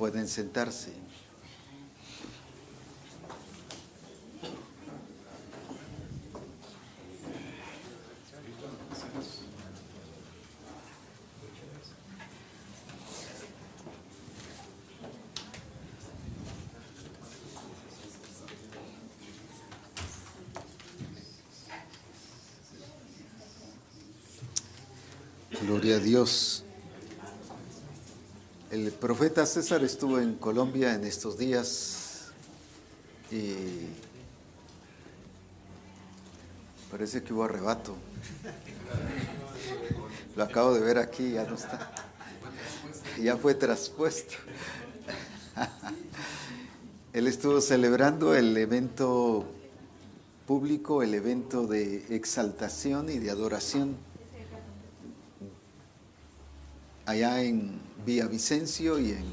Pueden sentarse. Gloria a Dios. El profeta César estuvo en Colombia en estos días y parece que hubo arrebato. Lo acabo de ver aquí, ya no está. Ya fue traspuesto. Él estuvo celebrando el evento público, el evento de exaltación y de adoración allá en Villavicencio y en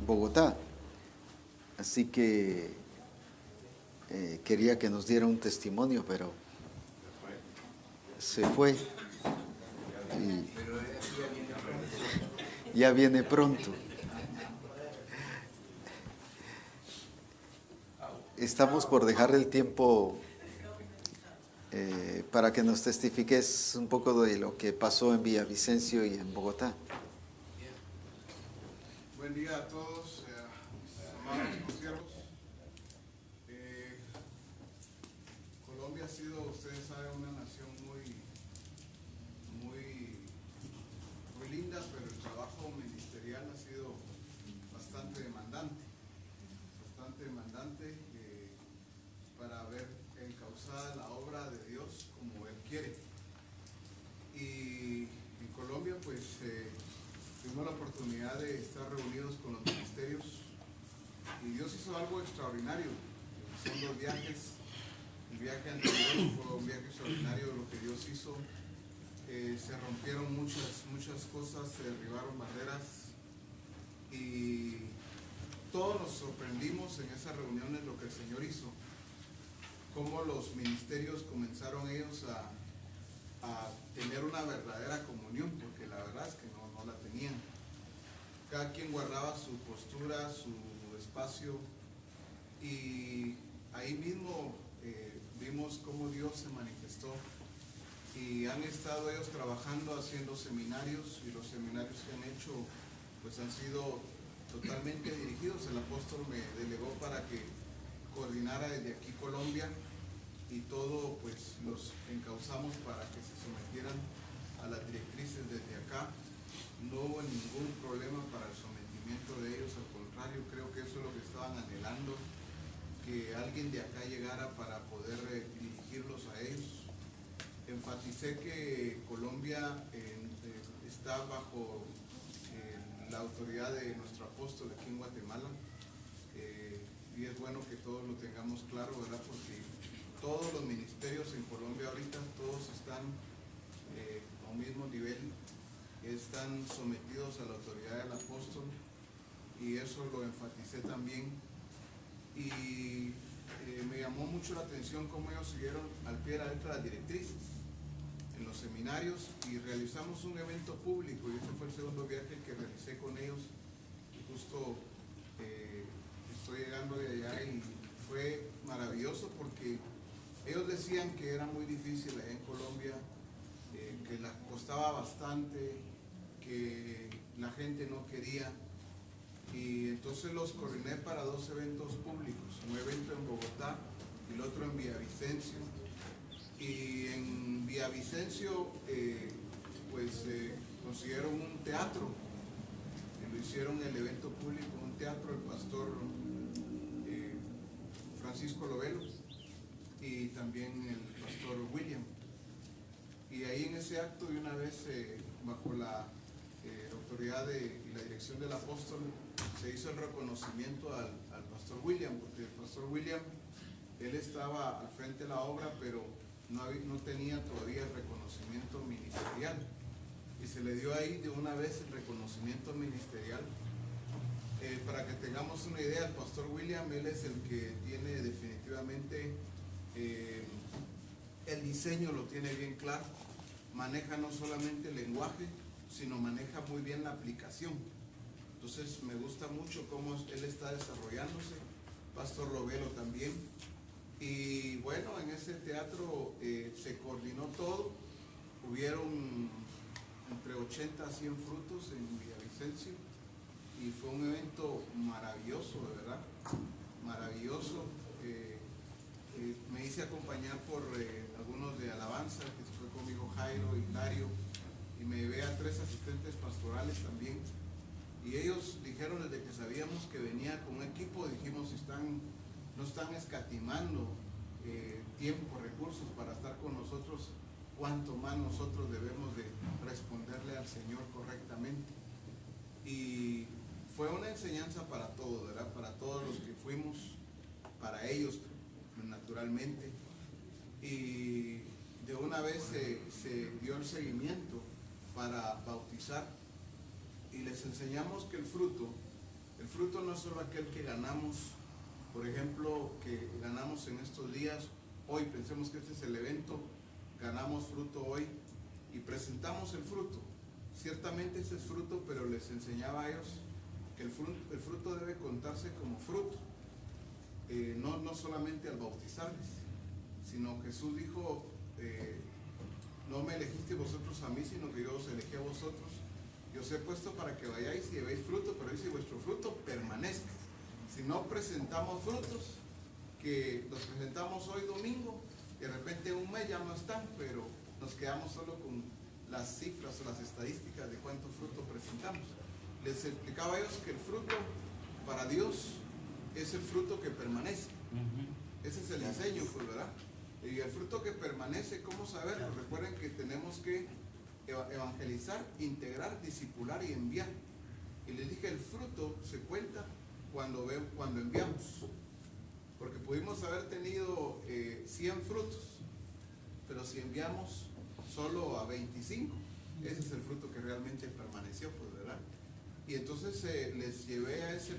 Bogotá. Así que quería que nos diera un testimonio, pero se fue. Y ya viene pronto. Estamos por dejar el tiempo para que nos testifiques un poco de lo que pasó en Villavicencio y en Bogotá. Buen día a todos, amados consiervos. Colombia ha sido, ustedes saben, una nación muy linda, pero el trabajo ministerial ha sido bastante demandante para ver encauzada la obra de Dios como Él quiere. Y en Colombia, pues, tuvimos la oportunidad de estar reunidos con los ministerios y Dios hizo algo extraordinario. Son dos viajes. El viaje anterior fue un viaje extraordinario de lo que Dios hizo. Se rompieron muchas cosas, se derribaron barreras y todos nos sorprendimos en esas reuniones lo que el Señor hizo. Cómo los ministerios comenzaron ellos a tener una verdadera comunión, porque la verdad es que no la tenían. Cada quien guardaba su postura, su espacio, y ahí mismo vimos cómo Dios se manifestó. Y han estado ellos trabajando, haciendo seminarios, y los seminarios que han hecho pues han sido totalmente dirigidos. El apóstol me delegó para que coordinara desde aquí Colombia, y todo pues los encauzamos para que se sometieran a las directrices desde acá. No hubo ningún problema para el sometimiento de ellos, al contrario, creo que eso es lo que estaban anhelando, que alguien de acá llegara para poder dirigirlos a ellos. Enfaticé que Colombia está bajo la autoridad de nuestro apóstol aquí en Guatemala, y es bueno que todos lo tengamos claro, ¿verdad? Porque todos los ministerios en Colombia ahorita, todos están a un mismo nivel, están sometidos a la autoridad del apóstol, y eso lo enfaticé también. Y me llamó mucho la atención cómo ellos siguieron al pie de la letra las directrices en los seminarios, y realizamos un evento público, y este fue el segundo viaje que realicé con ellos. Y justo estoy llegando de allá y fue maravilloso porque ellos decían que era muy difícil allá en Colombia, que les costaba bastante, que la gente no quería, y entonces los coordiné para dos eventos públicos, un evento en Bogotá y el otro en Villavicencio. Y en Villavicencio consiguieron un teatro, y lo hicieron el evento público, un teatro, el pastor Francisco Lovelo y también el pastor William. Y ahí en ese acto, de una vez, bajo la autoridad y la dirección del apóstol, se hizo el reconocimiento al pastor William, porque el pastor William, él estaba al frente de la obra, pero no tenía todavía el reconocimiento ministerial, y se le dio ahí de una vez el reconocimiento ministerial. Para que tengamos una idea, el pastor William, él es el que tiene definitivamente el diseño, lo tiene bien claro, maneja no solamente el lenguaje, sino maneja muy bien la aplicación. Entonces me gusta mucho cómo él está desarrollándose, Pastor Lovelo también. Y bueno, en ese teatro se coordinó todo, hubieron entre 80 a 100 frutos en Villavicencio y fue un evento maravilloso, de verdad, maravilloso. Me hice acompañar por algunos de alabanza, que fue conmigo Jairo y Dario, y me llevé a 3 asistentes pastorales también. Y ellos dijeron desde que sabíamos que venía con un equipo, dijimos, no están escatimando tiempo, recursos para estar con nosotros, cuánto más nosotros debemos de responderle al Señor correctamente. Y fue una enseñanza para todos, ¿verdad? Para todos los que fuimos, para ellos naturalmente. Y de una vez se dio el seguimiento para bautizar y les enseñamos que el fruto no es solo aquel que ganamos, por ejemplo, que ganamos en estos días. Hoy pensemos que este es el evento, ganamos fruto hoy y presentamos el fruto. Ciertamente ese es fruto, pero les enseñaba a ellos que el fruto debe contarse como fruto, no solamente al bautizarles, sino Jesús dijo, no me elegiste vosotros a mí, sino que yo os elegí a vosotros. Yo os he puesto para que vayáis y llevéis fruto, pero dice vuestro fruto permanezca. Si no presentamos frutos, que los presentamos hoy domingo, de repente un mes ya no están, pero nos quedamos solo con las cifras o las estadísticas de cuánto fruto presentamos. Les explicaba a ellos que el fruto para Dios es el fruto que permanece. Ese es el diseño, pues, ¿verdad? Y el fruto que permanece, ¿cómo saberlo? Recuerden que tenemos que evangelizar, integrar, discipular y enviar. Y les dije, el fruto se cuenta cuando enviamos. Porque pudimos haber tenido 100 frutos, pero si enviamos solo a 25, ese es el fruto que realmente permaneció, pues, ¿verdad? Y entonces les llevé a esa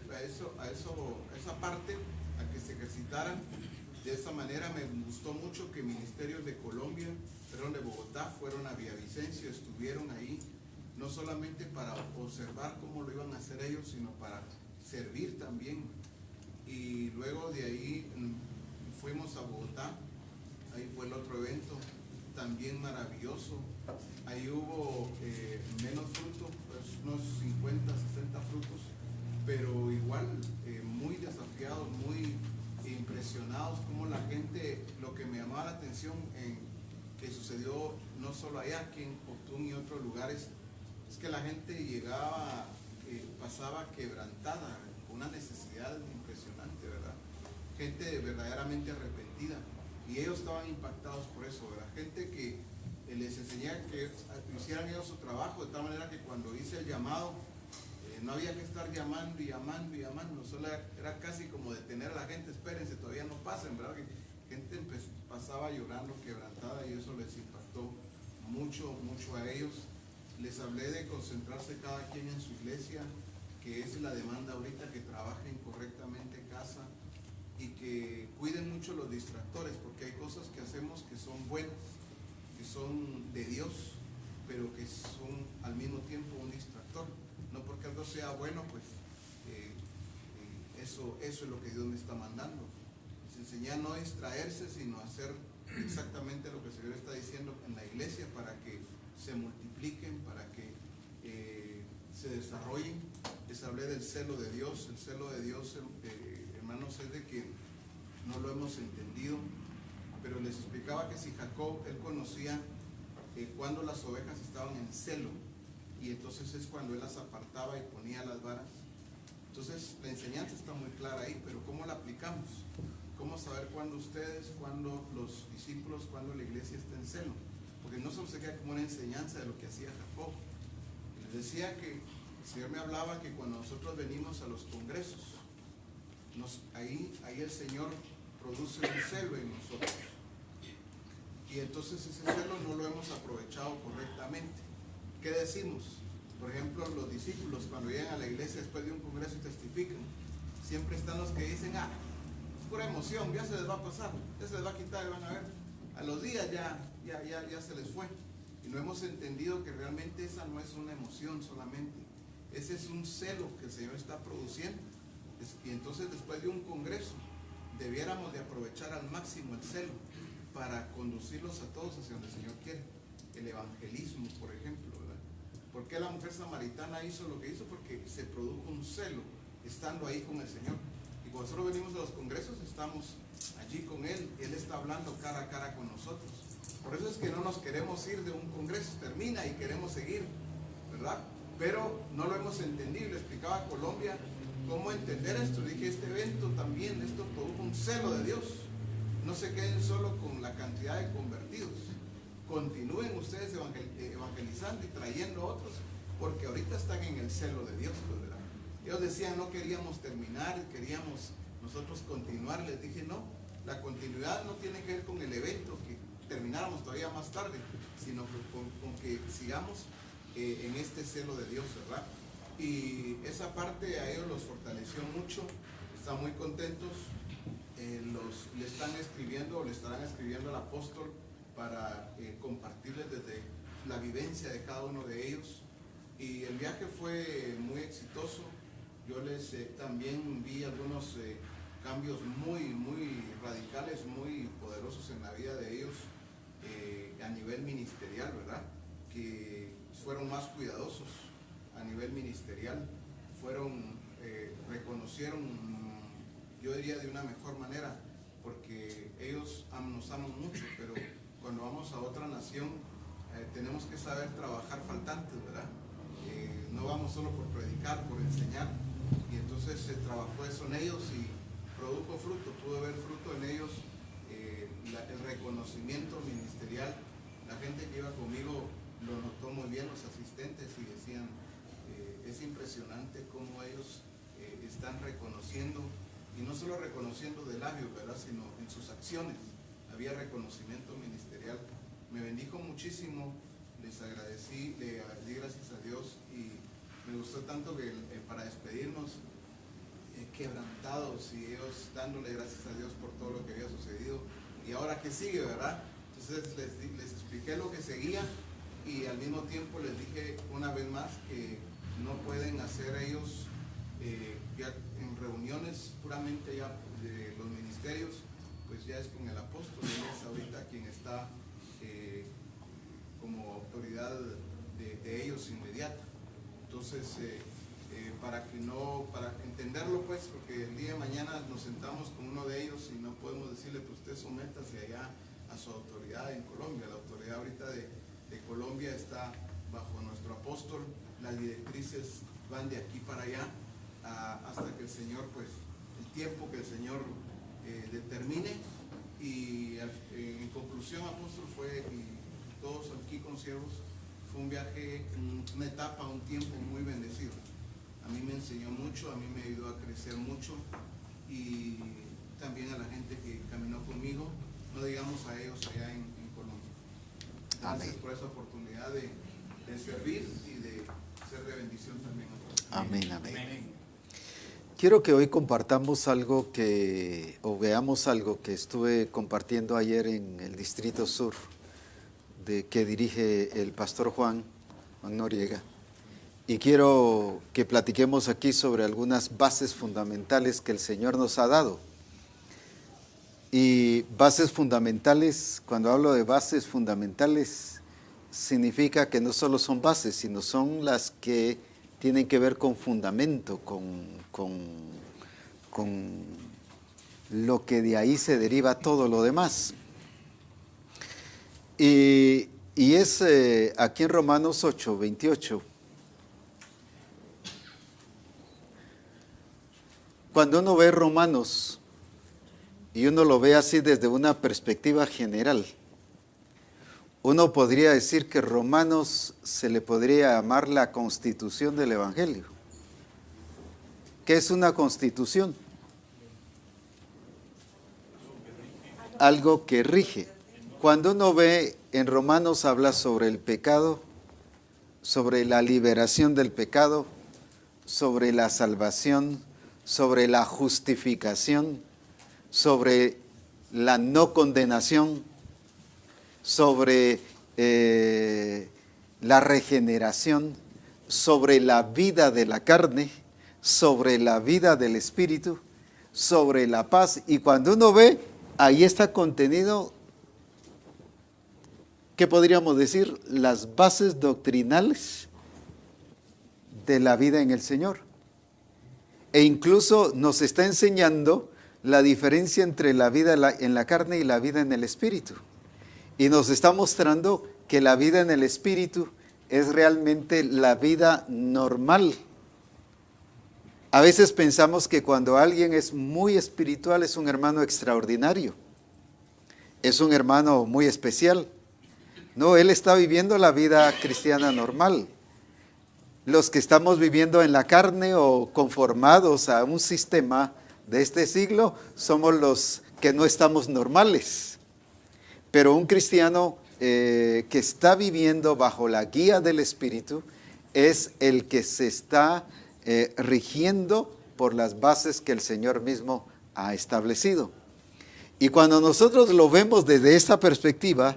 parte, a que se ejercitaran. De esa manera me gustó mucho que ministerios de Colombia, de Bogotá, fueron a Villavicencio, estuvieron ahí, no solamente para observar cómo lo iban a hacer ellos, sino para servir también. Y luego de ahí fuimos a Bogotá, ahí fue el otro evento, también maravilloso. Ahí hubo menos frutos, pues unos 50, 60 frutos, pero igual muy desafiados, muy impresionados como la gente. Lo que me llamaba la atención que sucedió no solo allá, aquí en Coptún y otros lugares, es que la gente llegaba, pasaba quebrantada, con una necesidad impresionante, ¿verdad? Gente verdaderamente arrepentida, y ellos estaban impactados por eso, ¿verdad? Gente que les enseñaba que hicieran ellos su trabajo, de tal manera que cuando hice el llamado, no había que estar llamando y llamando y llamando, solo era casi como detener a la gente, espérense, todavía no pasen, ¿verdad? Que gente pasaba llorando, quebrantada, y eso les impactó mucho, mucho a ellos. Les hablé de concentrarse cada quien en su iglesia, que es la demanda ahorita, que trabajen correctamente en casa y que cuiden mucho los distractores, porque hay cosas que hacemos que son buenas, que son de Dios, pero que son al mismo tiempo un distractor. No porque algo sea bueno, pues eso es lo que Dios me está mandando. Les enseñé a no distraerse, sino a hacer exactamente lo que el Señor está diciendo en la iglesia, para que se multipliquen, para que se desarrollen. Les hablé del celo de Dios. El celo de Dios, hermanos, es de que no lo hemos entendido, pero les explicaba que si Jacob, él conocía cuando las ovejas estaban en celo, y entonces es cuando él las apartaba y ponía las varas. Entonces la enseñanza está muy clara ahí, pero ¿cómo la aplicamos? ¿Cómo saber cuándo ustedes, cuándo los discípulos, cuándo la iglesia está en celo? Porque no solo se queda como una enseñanza de lo que hacía Jacob. Les decía que el Señor me hablaba que cuando nosotros venimos a los congresos, ahí el Señor produce un celo en nosotros. Y entonces ese celo no lo hemos aprovechado correctamente. ¿Qué decimos? Por ejemplo, los discípulos cuando llegan a la iglesia después de un congreso y testifican, siempre están los que dicen, es pura emoción, ya se les va a pasar, ya se les va a quitar y van a ver. A los días ya se les fue. Y no hemos entendido que realmente esa no es una emoción solamente. Ese es un celo que el Señor está produciendo. Y entonces después de un congreso, debiéramos de aprovechar al máximo el celo para conducirlos a todos hacia donde el Señor quiere. El evangelismo, por ejemplo, ¿verdad? ¿Por qué la mujer samaritana hizo lo que hizo? Porque se produjo un celo estando ahí con el Señor. Y cuando nosotros venimos a los congresos, estamos allí con Él. Él está hablando cara a cara con nosotros. Por eso es que no nos queremos ir de un congreso, termina y queremos seguir, ¿verdad? Pero no lo hemos entendido. Le explicaba a Colombia cómo entender esto. Dije, este evento también, esto produjo un celo de Dios. No se queden solo con la cantidad de convertidos. Continúen ustedes evangelizando y trayendo a otros, porque ahorita están en el celo de Dios, ¿verdad? Ellos decían, no queríamos terminar, queríamos nosotros continuar. Les dije, no, la continuidad no tiene que ver con el evento, que termináramos todavía más tarde, sino con que sigamos en este celo de Dios, ¿verdad? Y esa parte a ellos los fortaleció mucho, están muy contentos. Le están escribiendo o le estarán escribiendo al apóstol para compartirles desde la vivencia de cada uno de ellos. Y el viaje fue muy exitoso. Yo les también vi algunos cambios muy radicales, muy poderosos en la vida de ellos a nivel ministerial, ¿verdad? Que fueron más cuidadosos a nivel ministerial, reconocieron, yo diría de una mejor manera, porque ellos nos aman mucho, pero cuando vamos a otra nación tenemos que saber trabajar faltantes, ¿verdad? No vamos solo por predicar, por enseñar. Y entonces se trabajó eso en ellos y produjo fruto, pudo haber fruto en ellos, el reconocimiento ministerial. La gente que iba conmigo lo notó muy bien, los asistentes, y decían, es impresionante cómo ellos están reconociendo, y no solo reconociendo de labios, ¿verdad?, sino en sus acciones. Había reconocimiento ministerial. Me bendijo muchísimo, les agradecí, le di gracias a Dios, y me gustó tanto que para despedirnos, quebrantados, y ellos dándole gracias a Dios por todo lo que había sucedido. Y ahora, ¿qué sigue, verdad? Entonces les expliqué lo que seguía, y al mismo tiempo les dije una vez más que no pueden hacer ellos ya en reuniones puramente ya de los ministerios, pues ya es con el apóstol. Él es ahorita quien está como autoridad de ellos inmediata. Entonces para entenderlo, pues, porque el día de mañana nos sentamos con uno de ellos y no podemos decirle, pues usted sométase allá a su autoridad en Colombia. La autoridad ahorita de Colombia está bajo nuestro apóstol. Las directrices van de aquí para allá hasta que el Señor, pues, el tiempo que el Señor determine. Y en conclusión, apóstol, y todos aquí consiervos, fue un viaje, una etapa, un tiempo muy bendecido. A mí me enseñó mucho, a mí me ayudó a crecer mucho, y también a la gente que caminó conmigo, no digamos a ellos allá en Colombia. Gracias por esa oportunidad de servir y de ser de bendición también a todos. Amén, amén. Quiero que hoy compartamos algo o veamos algo que estuve compartiendo ayer en el Distrito Sur, que dirige el pastor Juan Noriega. Y quiero que platiquemos aquí sobre algunas bases fundamentales que el Señor nos ha dado. Y bases fundamentales, cuando hablo de bases fundamentales, significa que no solo son bases, sino son las que tienen que ver con fundamento, con lo que de ahí se deriva todo lo demás. Y es aquí en Romanos 8, 28. Cuando uno ve Romanos y uno lo ve así desde una perspectiva general, uno podría decir que Romanos se le podría llamar la constitución del Evangelio. ¿Qué es una constitución? Algo que rige. Cuando uno ve en Romanos, habla sobre el pecado, sobre la liberación del pecado, sobre la salvación, sobre la justificación, sobre la no condenación, sobre la regeneración, sobre la vida de la carne, sobre la vida del espíritu, sobre la paz. Y cuando uno ve, ahí está contenido, ¿qué podríamos decir? Las bases doctrinales de la vida en el Señor. E incluso nos está enseñando la diferencia entre la vida en la carne y la vida en el espíritu. Y nos está mostrando que la vida en el espíritu es realmente la vida normal. A veces pensamos que cuando alguien es muy espiritual es un hermano extraordinario, es un hermano muy especial. No, él está viviendo la vida cristiana normal. Los que estamos viviendo en la carne o conformados a un sistema de este siglo somos los que no estamos normales. Pero un cristiano que está viviendo bajo la guía del Espíritu es el que se está rigiendo por las bases que el Señor mismo ha establecido. Y cuando nosotros lo vemos desde esta perspectiva,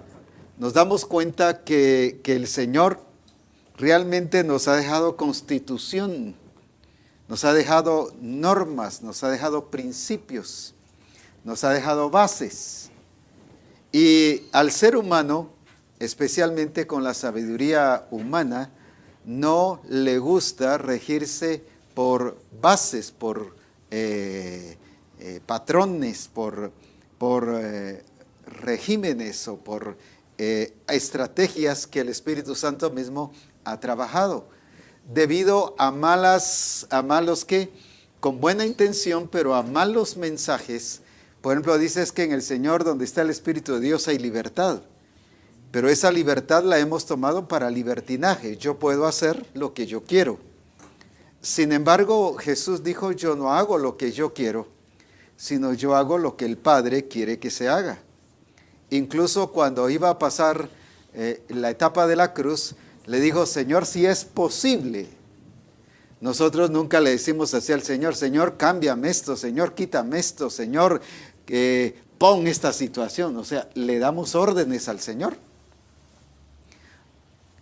nos damos cuenta que el Señor realmente nos ha dejado constitución, nos ha dejado normas, nos ha dejado principios, nos ha dejado bases. Y al ser humano, especialmente con la sabiduría humana, no le gusta regirse por bases, por patrones, por regímenes o por estrategias que el Espíritu Santo mismo ha trabajado, debido a malos que, con buena intención, pero a malos mensajes. Por ejemplo, dices que en el Señor, donde está el Espíritu de Dios, hay libertad. Pero esa libertad la hemos tomado para libertinaje. Yo puedo hacer lo que yo quiero. Sin embargo, Jesús dijo, yo no hago lo que yo quiero, sino yo hago lo que el Padre quiere que se haga. Incluso cuando iba a pasar la etapa de la cruz, le dijo, Señor, si es posible. Nosotros nunca le decimos así al Señor, Señor, cámbiame esto, Señor, quítame esto, Señor, pon esta situación. O sea, le damos órdenes al Señor.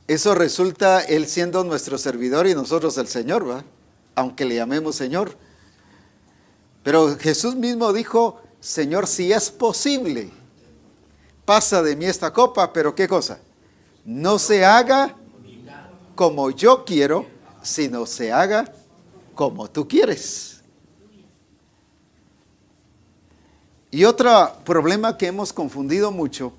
Eso resulta Él siendo nuestro servidor y nosotros el Señor, ¿va? Aunque le llamemos Señor. Pero Jesús mismo dijo, Señor, si es posible, pasa de mí esta copa, pero ¿qué cosa? No se haga como yo quiero, sino se haga como tú quieres. Y otro problema que hemos confundido mucho,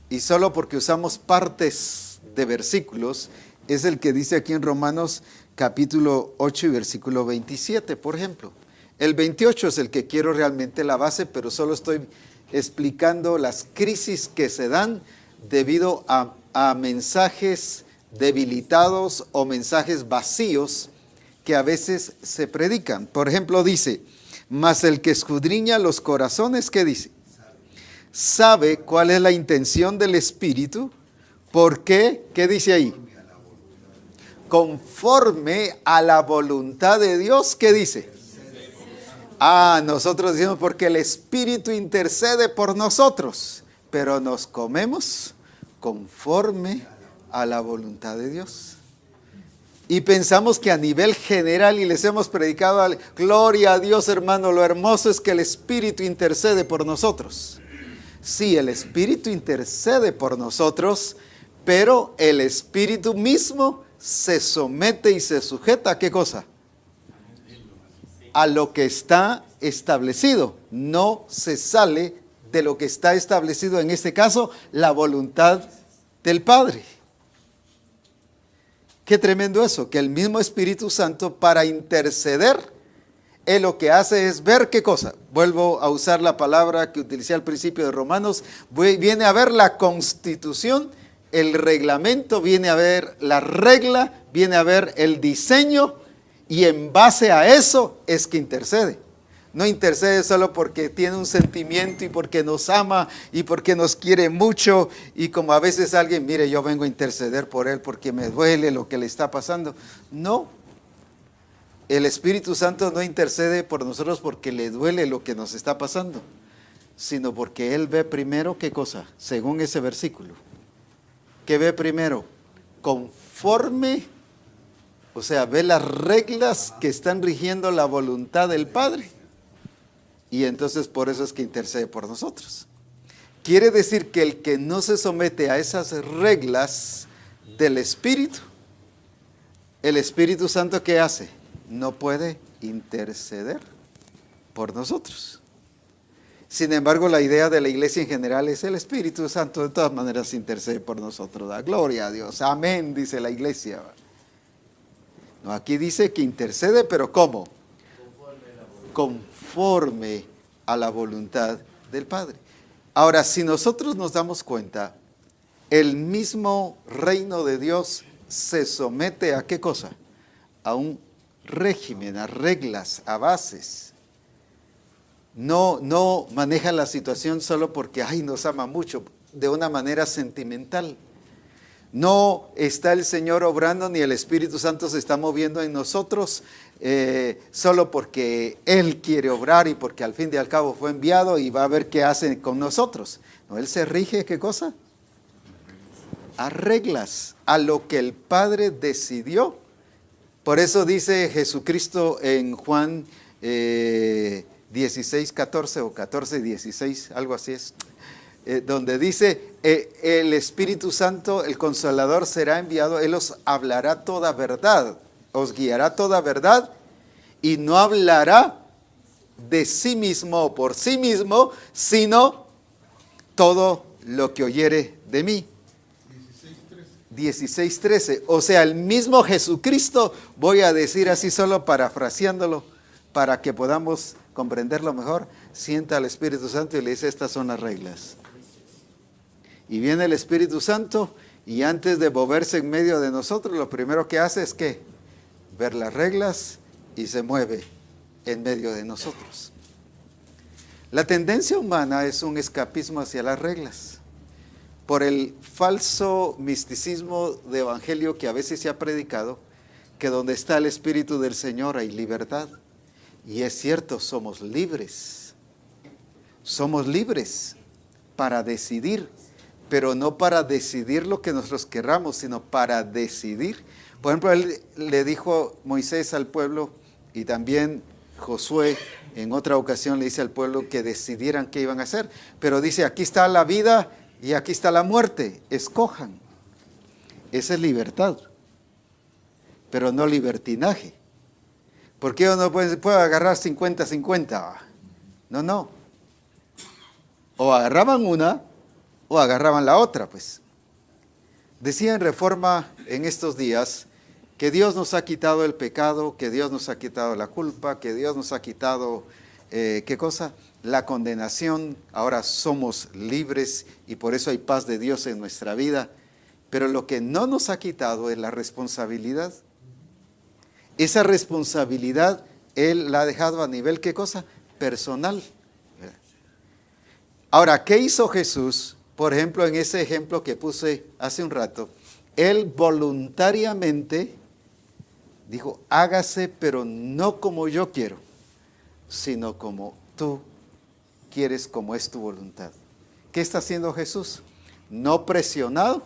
y solo porque usamos partes de versículos, es el que dice aquí en Romanos capítulo 8 y versículo 27, por ejemplo. El 28 es el que quiero realmente la base, pero solo estoy explicando las crisis que se dan debido a mensajes debilitados o mensajes vacíos que a veces se predican. Por ejemplo, dice, mas el que escudriña los corazones, ¿qué dice? Sabe cuál es la intención del Espíritu, porque, ¿qué dice ahí? Conforme a la voluntad de Dios, ¿qué dice? Nosotros decimos porque el Espíritu intercede por nosotros, pero nos comemos conforme a la voluntad de Dios. Y pensamos que a nivel general, y les hemos predicado, gloria a Dios, hermano, lo hermoso es que el Espíritu intercede por nosotros. Sí, el Espíritu intercede por nosotros, pero el Espíritu mismo se somete y se sujeta, ¿a qué cosa? A lo que está establecido. No se sale de lo que está establecido, en este caso, la voluntad del Padre. Qué tremendo eso, que el mismo Espíritu Santo para interceder, Él lo que hace es ver qué cosa. Vuelvo a usar la palabra que utilicé al principio de Romanos, viene a ver la constitución, el reglamento, viene a ver la regla, viene a ver el diseño, y en base a eso es que intercede. No intercede solo porque tiene un sentimiento y porque nos ama y porque nos quiere mucho, y como a veces alguien, mire, yo vengo a interceder por él porque me duele lo que le está pasando. No, el Espíritu Santo no intercede por nosotros porque le duele lo que nos está pasando, sino porque Él ve primero, ¿qué cosa? Según ese versículo, ¿qué ve primero? Conforme O sea, ve las reglas que están rigiendo la voluntad del Padre. Y entonces por eso es que intercede por nosotros. Quiere decir que el que no se somete a esas reglas del Espíritu, el Espíritu Santo, ¿qué hace? No puede interceder por nosotros. Sin embargo, la idea de la iglesia en general es el Espíritu Santo de todas maneras intercede por nosotros. Da gloria a Dios. Amén, dice la iglesia. No, aquí dice que intercede, pero ¿cómo? Conforme a la voluntad del Padre. Ahora, si nosotros nos damos cuenta, el mismo reino de Dios se somete a ¿qué cosa? A un régimen, a reglas, a bases. No maneja la situación solo porque nos ama mucho, de una manera sentimental. No está el Señor obrando ni el Espíritu Santo se está moviendo en nosotros solo porque Él quiere obrar y porque al fin y al cabo fue enviado y va a ver qué hace con nosotros. No, Él se rige, ¿qué cosa? A reglas, a lo que el Padre decidió. Por eso dice Jesucristo en Juan 16, 14 o 14, 16, algo así es. Donde dice, el Espíritu Santo, el Consolador, será enviado, Él os hablará toda verdad, os guiará toda verdad, y no hablará de sí mismo o por sí mismo, sino todo lo que oyere de mí. 16:13. O sea, el mismo Jesucristo, voy a decir así solo parafraseándolo, para que podamos comprenderlo mejor, sienta al Espíritu Santo y le dice, estas son las reglas. Y viene el Espíritu Santo y antes de moverse en medio de nosotros, lo primero que hace es ¿qué? Ver las reglas y se mueve en medio de nosotros. La tendencia humana es un escapismo hacia las reglas. Por el falso misticismo de evangelio que a veces se ha predicado, que donde está el Espíritu del Señor hay libertad. Y es cierto, somos libres. Somos libres para decidir. Pero no para decidir lo que nosotros querramos, sino para decidir. Por ejemplo, él le dijo Moisés al pueblo y también Josué en otra ocasión le dice al pueblo que decidieran qué iban a hacer. Pero dice, aquí está la vida y aquí está la muerte, escojan. Esa es libertad, pero no libertinaje. Porque uno no puede agarrar 50-50. No. O agarraban una o agarraban la otra, pues. Decía en Reforma en estos días que Dios nos ha quitado el pecado, que Dios nos ha quitado la culpa, que Dios nos ha quitado, ¿qué cosa? La condenación. Ahora somos libres y por eso hay paz de Dios en nuestra vida. Pero lo que no nos ha quitado es la responsabilidad. Esa responsabilidad Él la ha dejado a nivel, ¿qué cosa? Personal. Ahora, ¿qué hizo Jesús? Por ejemplo, en ese ejemplo que puse hace un rato, Él voluntariamente dijo, hágase, pero no como yo quiero, sino como tú quieres, como es tu voluntad. ¿Qué está haciendo Jesús? No presionado,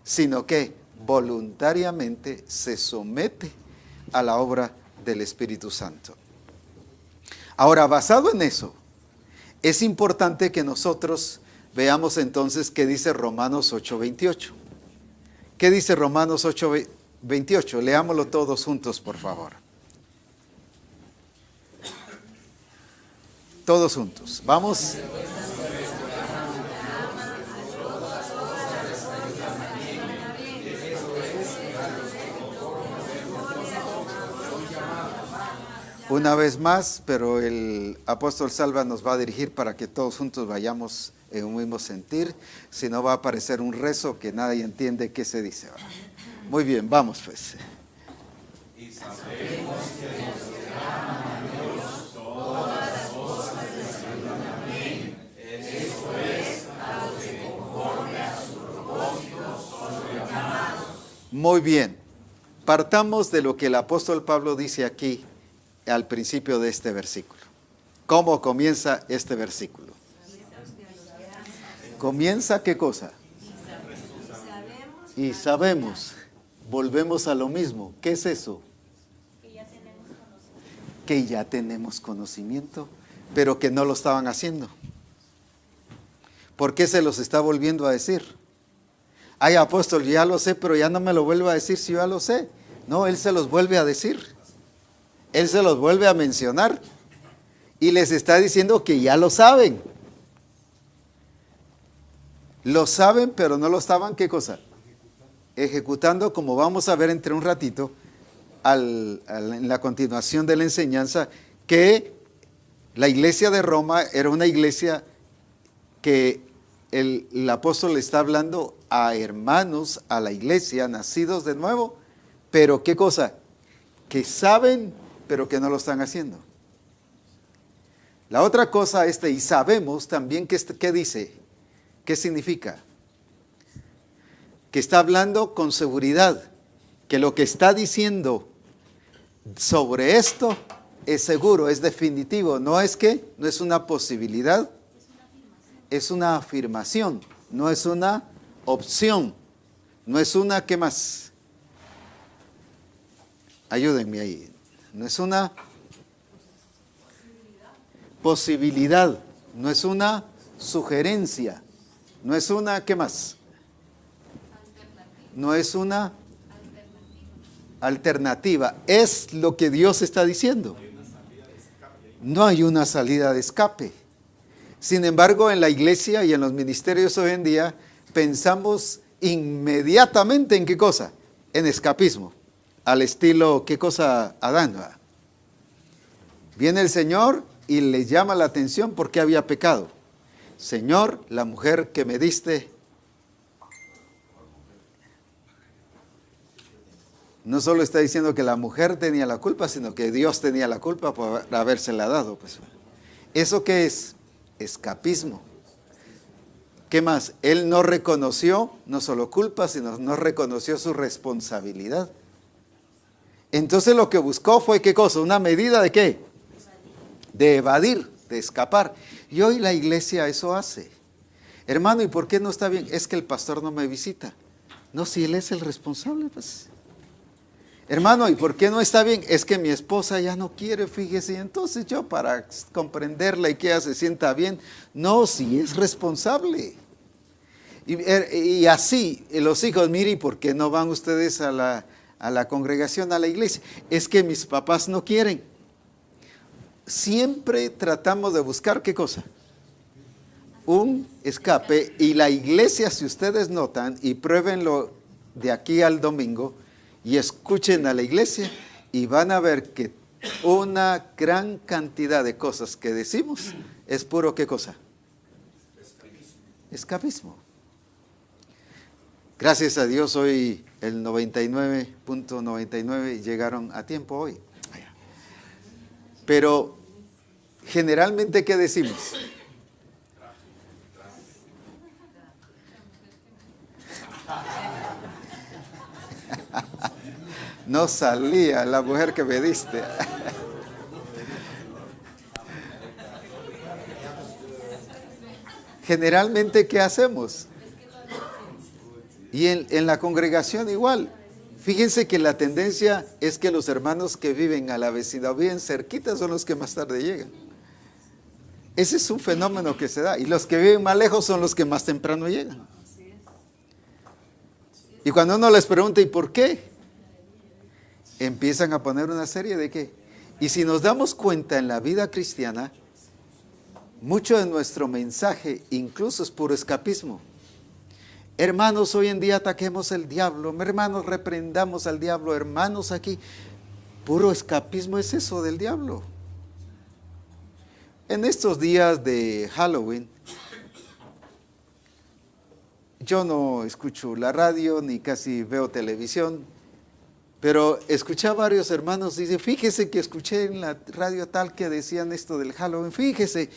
sino que voluntariamente se somete a la obra del Espíritu Santo. Ahora, basado en eso, es importante que nosotros veamos entonces qué dice Romanos 8:28. ¿Qué dice Romanos 8:28? Leámoslo todos juntos, por favor. Todos juntos. Vamos. Una vez más, pero el apóstol Salva nos va a dirigir para que todos juntos vayamos en un mismo sentir. Si no, va a aparecer un rezo que nadie entiende qué se dice. Muy bien, vamos pues. Y sabemos que los que aman a Dios, todas las cosas les ayudan a bien. Esto es a los que conforme a su propósito son llamados. Muy bien, partamos de lo que el apóstol Pablo dice aquí al principio de este versículo. ¿Cómo comienza este versículo? ¿Comienza qué cosa? Y sabemos. volvemos a lo mismo. ¿Qué es eso? Que ya tenemos conocimiento, pero que no lo estaban haciendo. ¿Por qué se los está volviendo a decir? Ay, apóstol, ya lo sé, pero ya no me lo vuelve a decir si yo ya lo sé. No, Él se los vuelve a decir. Él se los vuelve a mencionar. Y les está diciendo que ya lo saben. Lo saben, pero no lo estaban, ¿qué cosa? Ejecutando, como vamos a ver entre un ratito, en la continuación de la enseñanza, que la iglesia de Roma era una iglesia que el apóstol le está hablando a hermanos, a la iglesia, nacidos de nuevo, pero ¿qué cosa? Que saben, pero que no lo están haciendo. La otra cosa, y sabemos también, ¿qué dice? ¿Qué significa? Que está hablando con seguridad, que lo que está diciendo sobre esto es seguro, es definitivo, no es una posibilidad, es una afirmación, no es una opción, no es una, ¿qué más? Ayúdenme ahí, no es una posibilidad, no es una sugerencia, no es una, ¿qué más? No es una alternativa, es lo que Dios está diciendo. No hay una salida de escape. Sin embargo, en la iglesia y en los ministerios hoy en día, pensamos inmediatamente en ¿qué cosa? En escapismo, al estilo, ¿qué cosa? Adán. Viene el Señor y le llama la atención porque había pecado. Señor, la mujer que me diste, no solo está diciendo que la mujer tenía la culpa, sino que Dios tenía la culpa por habérsela dado. Pues. ¿Eso qué es? Escapismo. ¿Qué más? Él no reconoció, no solo culpa, sino no reconoció su responsabilidad. Entonces lo que buscó fue, ¿qué cosa? ¿Una medida de qué? De evadir, de escapar. Y hoy la iglesia eso hace. Hermano, ¿y por qué no está bien? Es que el pastor no me visita. No, si él es el responsable, pues. Hermano, ¿y por qué no está bien? Es que mi esposa ya no quiere, fíjese. Entonces yo para comprenderla y que ella se sienta bien. No, si es responsable. Y así, los hijos, mire, ¿y por qué no van ustedes a la congregación, a la iglesia? Es que mis papás no quieren. Siempre tratamos de buscar, ¿qué cosa? Un escape. Y la iglesia, si ustedes notan, y pruébenlo de aquí al domingo, y escuchen a la iglesia, y van a ver que una gran cantidad de cosas que decimos es puro, ¿qué cosa? Escapismo. Gracias a Dios hoy el 99.99 llegaron a tiempo hoy. Pero generalmente, ¿qué decimos? No salía la mujer que me diste. Generalmente, ¿qué hacemos? Y en la congregación igual. Fíjense que la tendencia es que los hermanos que viven a la vecindad, bien cerquita, son los que más tarde llegan. Ese es un fenómeno que se da. Y los que viven más lejos son los que más temprano llegan. Y cuando uno les pregunta, ¿y por qué? Empiezan a poner una serie de qué. Y si nos damos cuenta en la vida cristiana, mucho de nuestro mensaje incluso es puro escapismo. Hermanos, hoy en día ataquemos el diablo, hermanos, reprendamos al diablo, hermanos, aquí. Puro escapismo es eso del diablo. En estos días de Halloween, yo no escucho la radio ni casi veo televisión, pero escuché a varios hermanos, dice, fíjese que escuché en la radio tal que decían esto del Halloween, fíjese.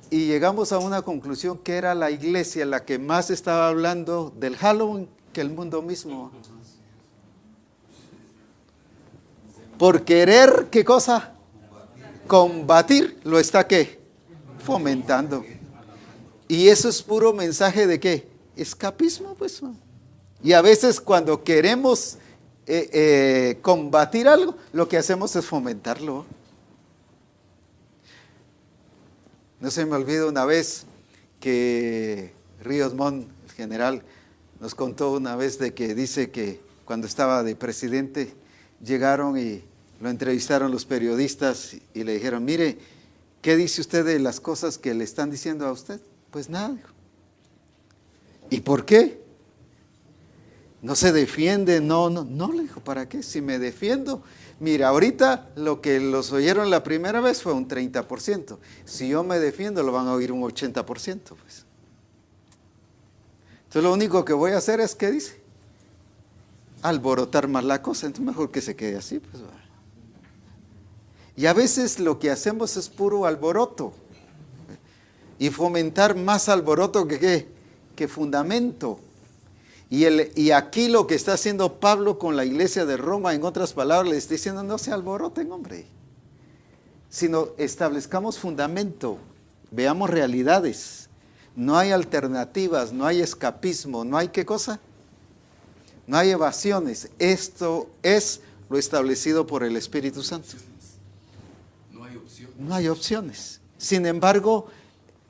Y llegamos a una conclusión que era la iglesia la que más estaba hablando del Halloween que el mundo mismo. Por querer, ¿qué cosa? Combatir, lo está ¿qué? Fomentando. Y eso es puro mensaje de ¿qué? Escapismo, pues. Y a veces cuando queremos combatir algo, lo que hacemos es fomentarlo. No se me olvida una vez que Ríos Montt, el general, nos contó una vez de que dice que cuando estaba de presidente, llegaron y lo entrevistaron los periodistas y le dijeron, mire, ¿qué dice usted de las cosas que le están diciendo a usted? Pues nada, dijo. ¿Y por qué? No se defiende, no, le dijo, ¿para qué? Si me defiendo, mira, ahorita lo que los oyeron la primera vez fue un 30%. Si yo me defiendo, lo van a oír un 80%, pues. Entonces lo único que voy a hacer es, ¿qué dice? Alborotar más la cosa, entonces mejor que se quede así, pues. Y a veces lo que hacemos es puro alboroto. Y fomentar más alboroto que fundamento. Y aquí lo que está haciendo Pablo con la iglesia de Roma, en otras palabras, le está diciendo, no se alboroten, hombre, sino establezcamos fundamento, veamos realidades. No hay alternativas, no hay escapismo, no hay ¿qué cosa? No hay evasiones. Esto es lo establecido por el Espíritu Santo. No hay opciones. No hay opciones. Sin embargo,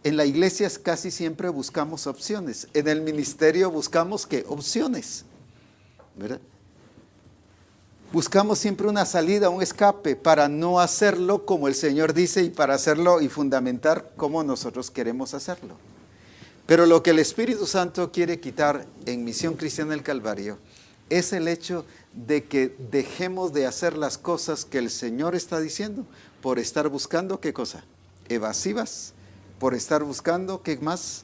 en la iglesia casi siempre buscamos opciones. En el ministerio buscamos ¿qué? Opciones, ¿verdad? Buscamos siempre una salida, un escape para no hacerlo como el Señor dice y para hacerlo y fundamentar como nosotros queremos hacerlo. Pero lo que el Espíritu Santo quiere quitar en Misión Cristiana del Calvario es el hecho de que dejemos de hacer las cosas que el Señor está diciendo por estar buscando ¿qué cosa? Evasivas. Por estar buscando, ¿qué más?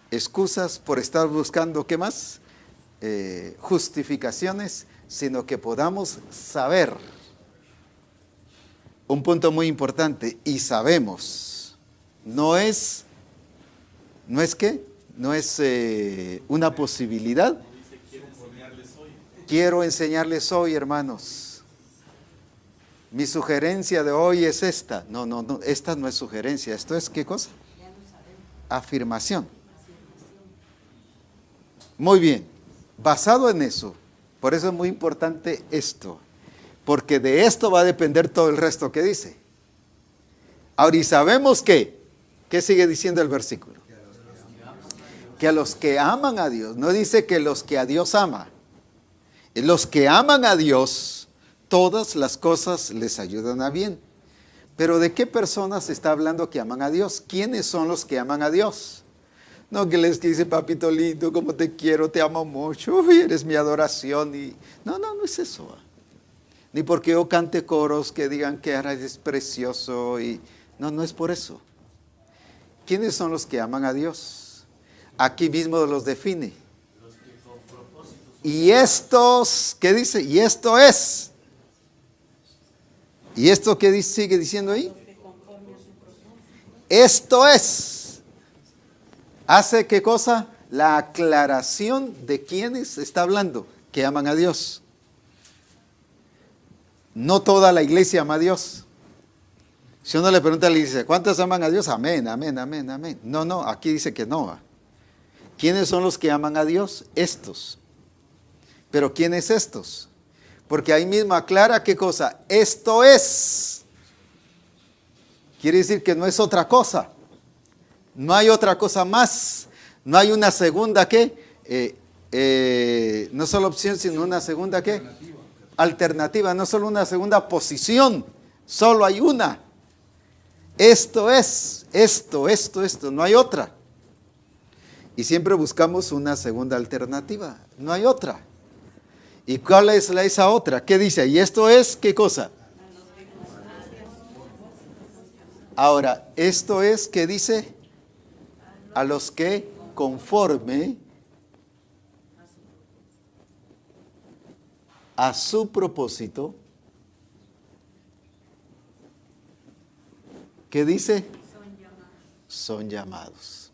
Excusas, por estar buscando, ¿qué más? Justificaciones, sino que podamos saber. Un punto muy importante, y sabemos, no es ¿qué? No es una posibilidad. Quiero enseñarles hoy, hermanos. Mi sugerencia de hoy es esta. No, esta no es sugerencia. ¿Esto es qué cosa? Afirmación. Muy bien. Basado en eso, por eso es muy importante esto. Porque de esto va a depender todo el resto que dice. Ahora, y sabemos que, ¿qué sigue diciendo el versículo? Que a los que aman a Dios, no dice que los que a Dios ama. Los que aman a Dios, todas las cosas les ayudan a bien. Pero ¿de qué personas está hablando que aman a Dios? ¿Quiénes son los que aman a Dios? No que les dice, papito lindo, como te quiero, te amo mucho, uy, eres mi adoración. No es eso. Ni porque yo cante coros que digan que eres precioso. No es por eso. ¿Quiénes son los que aman a Dios? Aquí mismo los define. Y estos, ¿qué dice? Y esto es. ¿Y esto qué dice, sigue diciendo ahí? Esto es. ¿Hace qué cosa? La aclaración de quiénes está hablando, que aman a Dios. No toda la iglesia ama a Dios. Si uno le pregunta a la iglesia, ¿cuántos aman a Dios? Amén, amén, amén, amén. No, aquí dice que no. ¿Quiénes son los que aman a Dios? Estos. ¿Pero quiénes estos? Porque ahí mismo aclara qué cosa. Esto es. Quiere decir que no es otra cosa. No hay otra cosa más. No hay una segunda ¿qué? No solo opción, sino una segunda ¿qué? Alternativa. No solo una segunda posición. Solo hay una. Esto es. Esto. No hay otra. Y siempre buscamos una segunda alternativa. No hay otra. ¿Y cuál es esa otra? ¿Qué dice? ¿Y esto es qué cosa? Ahora, esto es, ¿qué dice? A los que conforme a su propósito, ¿qué dice? Son llamados.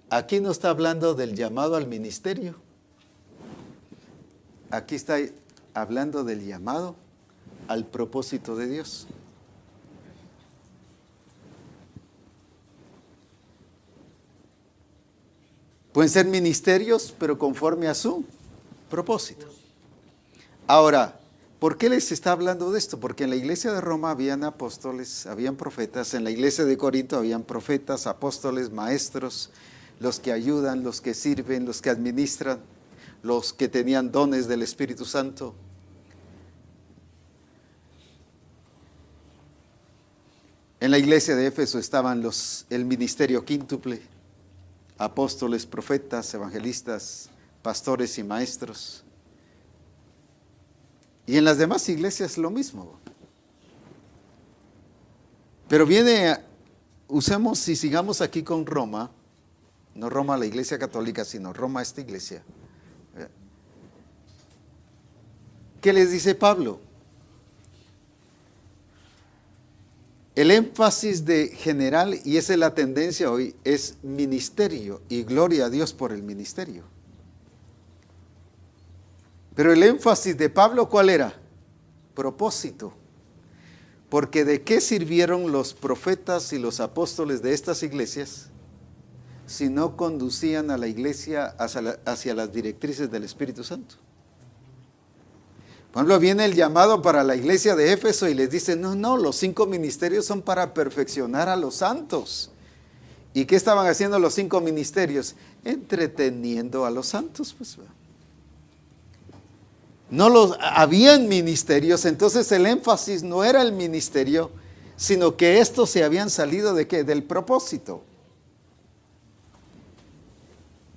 Aquí no está hablando del llamado al ministerio. Aquí está hablando del llamado al propósito de Dios. Pueden ser ministerios, pero conforme a su propósito. Ahora, ¿por qué les está hablando de esto? Porque en la iglesia de Roma habían apóstoles, habían profetas, en la iglesia de Corinto habían profetas, apóstoles, maestros, los que ayudan, los que sirven, los que administran, los que tenían dones del Espíritu Santo. En la iglesia de Éfeso estaban el ministerio quíntuple, apóstoles, profetas, evangelistas, pastores y maestros. Y en las demás iglesias lo mismo. Pero usemos y sigamos aquí con Roma, no Roma la iglesia católica, sino Roma esta iglesia. ¿Qué les dice Pablo? El énfasis de general, y esa es la tendencia hoy, es ministerio, y gloria a Dios por el ministerio. Pero el énfasis de Pablo, ¿cuál era? Propósito. Porque ¿de qué sirvieron los profetas y los apóstoles de estas iglesias si no conducían a la iglesia hacia las directrices del Espíritu Santo? Por ejemplo, viene el llamado para la iglesia de Éfeso y les dice, no, los 5 ministerios son para perfeccionar a los santos. ¿Y qué estaban haciendo los 5 ministerios? Entreteniendo a los santos, pues. Habían ministerios, entonces el énfasis no era el ministerio, sino que estos se habían salido ¿de qué? Del propósito.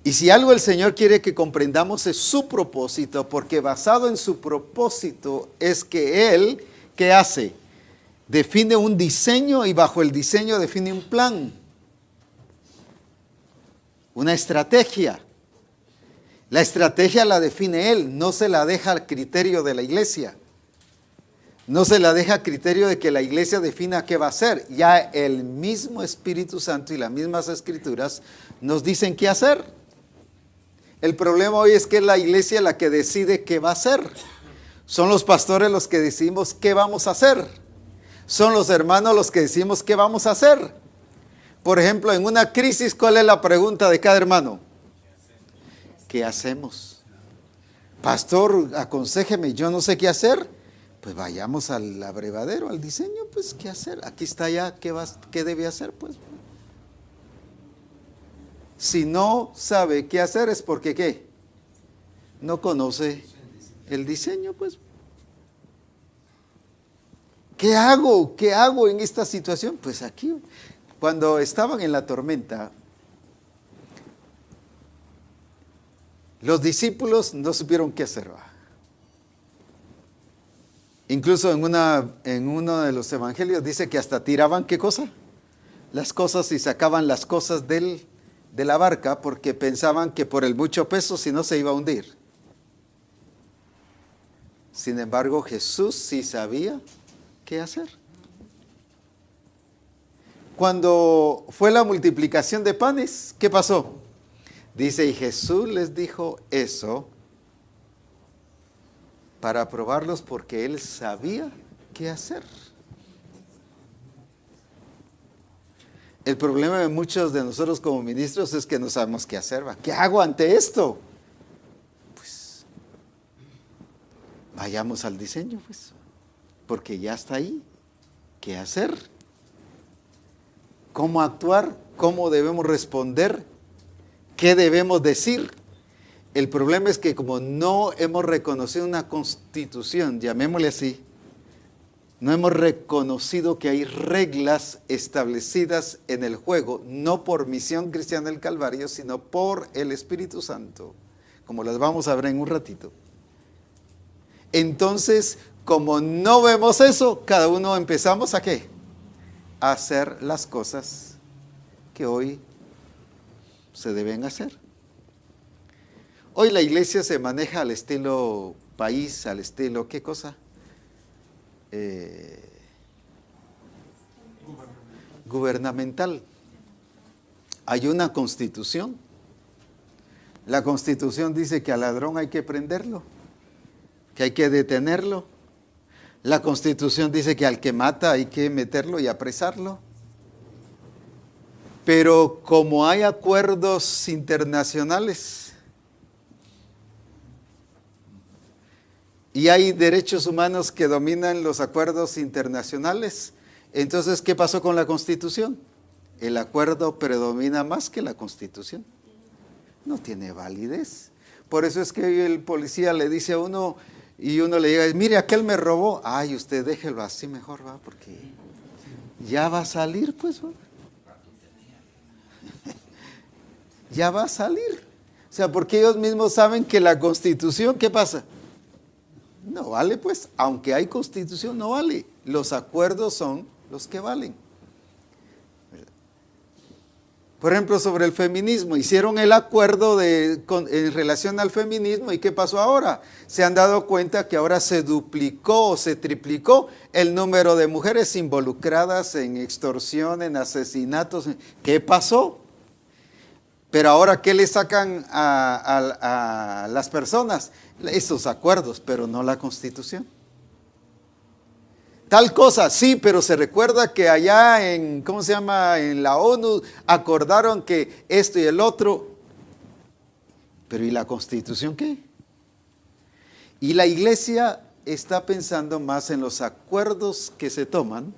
Y si algo el Señor quiere que comprendamos es su propósito, porque basado en su propósito es que Él, ¿qué hace? Define un diseño y bajo el diseño define un plan, una estrategia. La estrategia la define Él, no se la deja al criterio de la iglesia. No se la deja a criterio de que la iglesia defina qué va a hacer. Ya el mismo Espíritu Santo y las mismas Escrituras nos dicen qué hacer. El problema hoy es que es la iglesia la que decide qué va a hacer. Son los pastores los que decimos qué vamos a hacer. Son los hermanos los que decimos qué vamos a hacer. Por ejemplo, en una crisis, ¿cuál es la pregunta de cada hermano? ¿Qué hacemos? Pastor, aconséjeme, yo no sé qué hacer. Pues vayamos al abrevadero, al diseño, pues qué hacer. Aquí está ya, ¿qué debe hacer? Pues si no sabe qué hacer es porque ¿qué? No conoce el diseño, pues. ¿Qué hago? ¿Qué hago en esta situación? Pues aquí, cuando estaban en la tormenta, los discípulos no supieron qué hacer. Incluso en uno de los evangelios dice que hasta tiraban, ¿qué cosa? Las cosas y sacaban las cosas de la barca porque pensaban que por el mucho peso si no se iba a hundir. Sin embargo, Jesús sí sabía qué hacer. Cuando fue la multiplicación de panes, ¿qué pasó? Dice, y Jesús les dijo eso para probarlos porque Él sabía qué hacer. El problema de muchos de nosotros como ministros es que no sabemos qué hacer. ¿Qué hago ante esto? Pues vayamos al diseño, pues, porque ya está ahí. ¿Qué hacer? ¿Cómo actuar? ¿Cómo debemos responder? ¿Qué debemos decir? El problema es que como no hemos reconocido una constitución, llamémosle así, no hemos reconocido que hay reglas establecidas en el juego, no por Misión Cristiana del Calvario, sino por el Espíritu Santo, como las vamos a ver en un ratito. Entonces, como no vemos eso, cada uno empezamos ¿a qué? A hacer las cosas que hoy se deben hacer. Hoy la iglesia se maneja al estilo país, al estilo, ¿qué cosa? Gubernamental. Hay una constitución. La constitución dice que al ladrón hay que prenderlo, que hay que detenerlo. La constitución dice que al que mata hay que meterlo y apresarlo. Pero como hay acuerdos internacionales y hay derechos humanos que dominan los acuerdos internacionales, entonces, ¿qué pasó con la Constitución? El acuerdo predomina más que la Constitución. No tiene validez. Por eso es que el policía le dice a uno y uno le diga, mire, aquel me robó. Ay, usted déjelo así mejor, va, porque ya va a salir, pues, va. Ya va a salir. O sea, porque ellos mismos saben que la Constitución, ¿qué pasa? No vale, pues, aunque hay Constitución, no vale. Los acuerdos son los que valen. Por ejemplo, sobre el feminismo, hicieron el acuerdo en relación al feminismo, ¿y qué pasó ahora? Se han dado cuenta que ahora se duplicó o se triplicó el número de mujeres involucradas en extorsión, en asesinatos. ¿Qué pasó? Pero ahora, ¿qué le sacan a las personas? Esos acuerdos, pero no la Constitución. Tal cosa, sí, pero se recuerda que allá en, ¿cómo se llama? En la ONU acordaron que esto y el otro. Pero ¿y la Constitución qué? Y la iglesia está pensando más en los acuerdos que se toman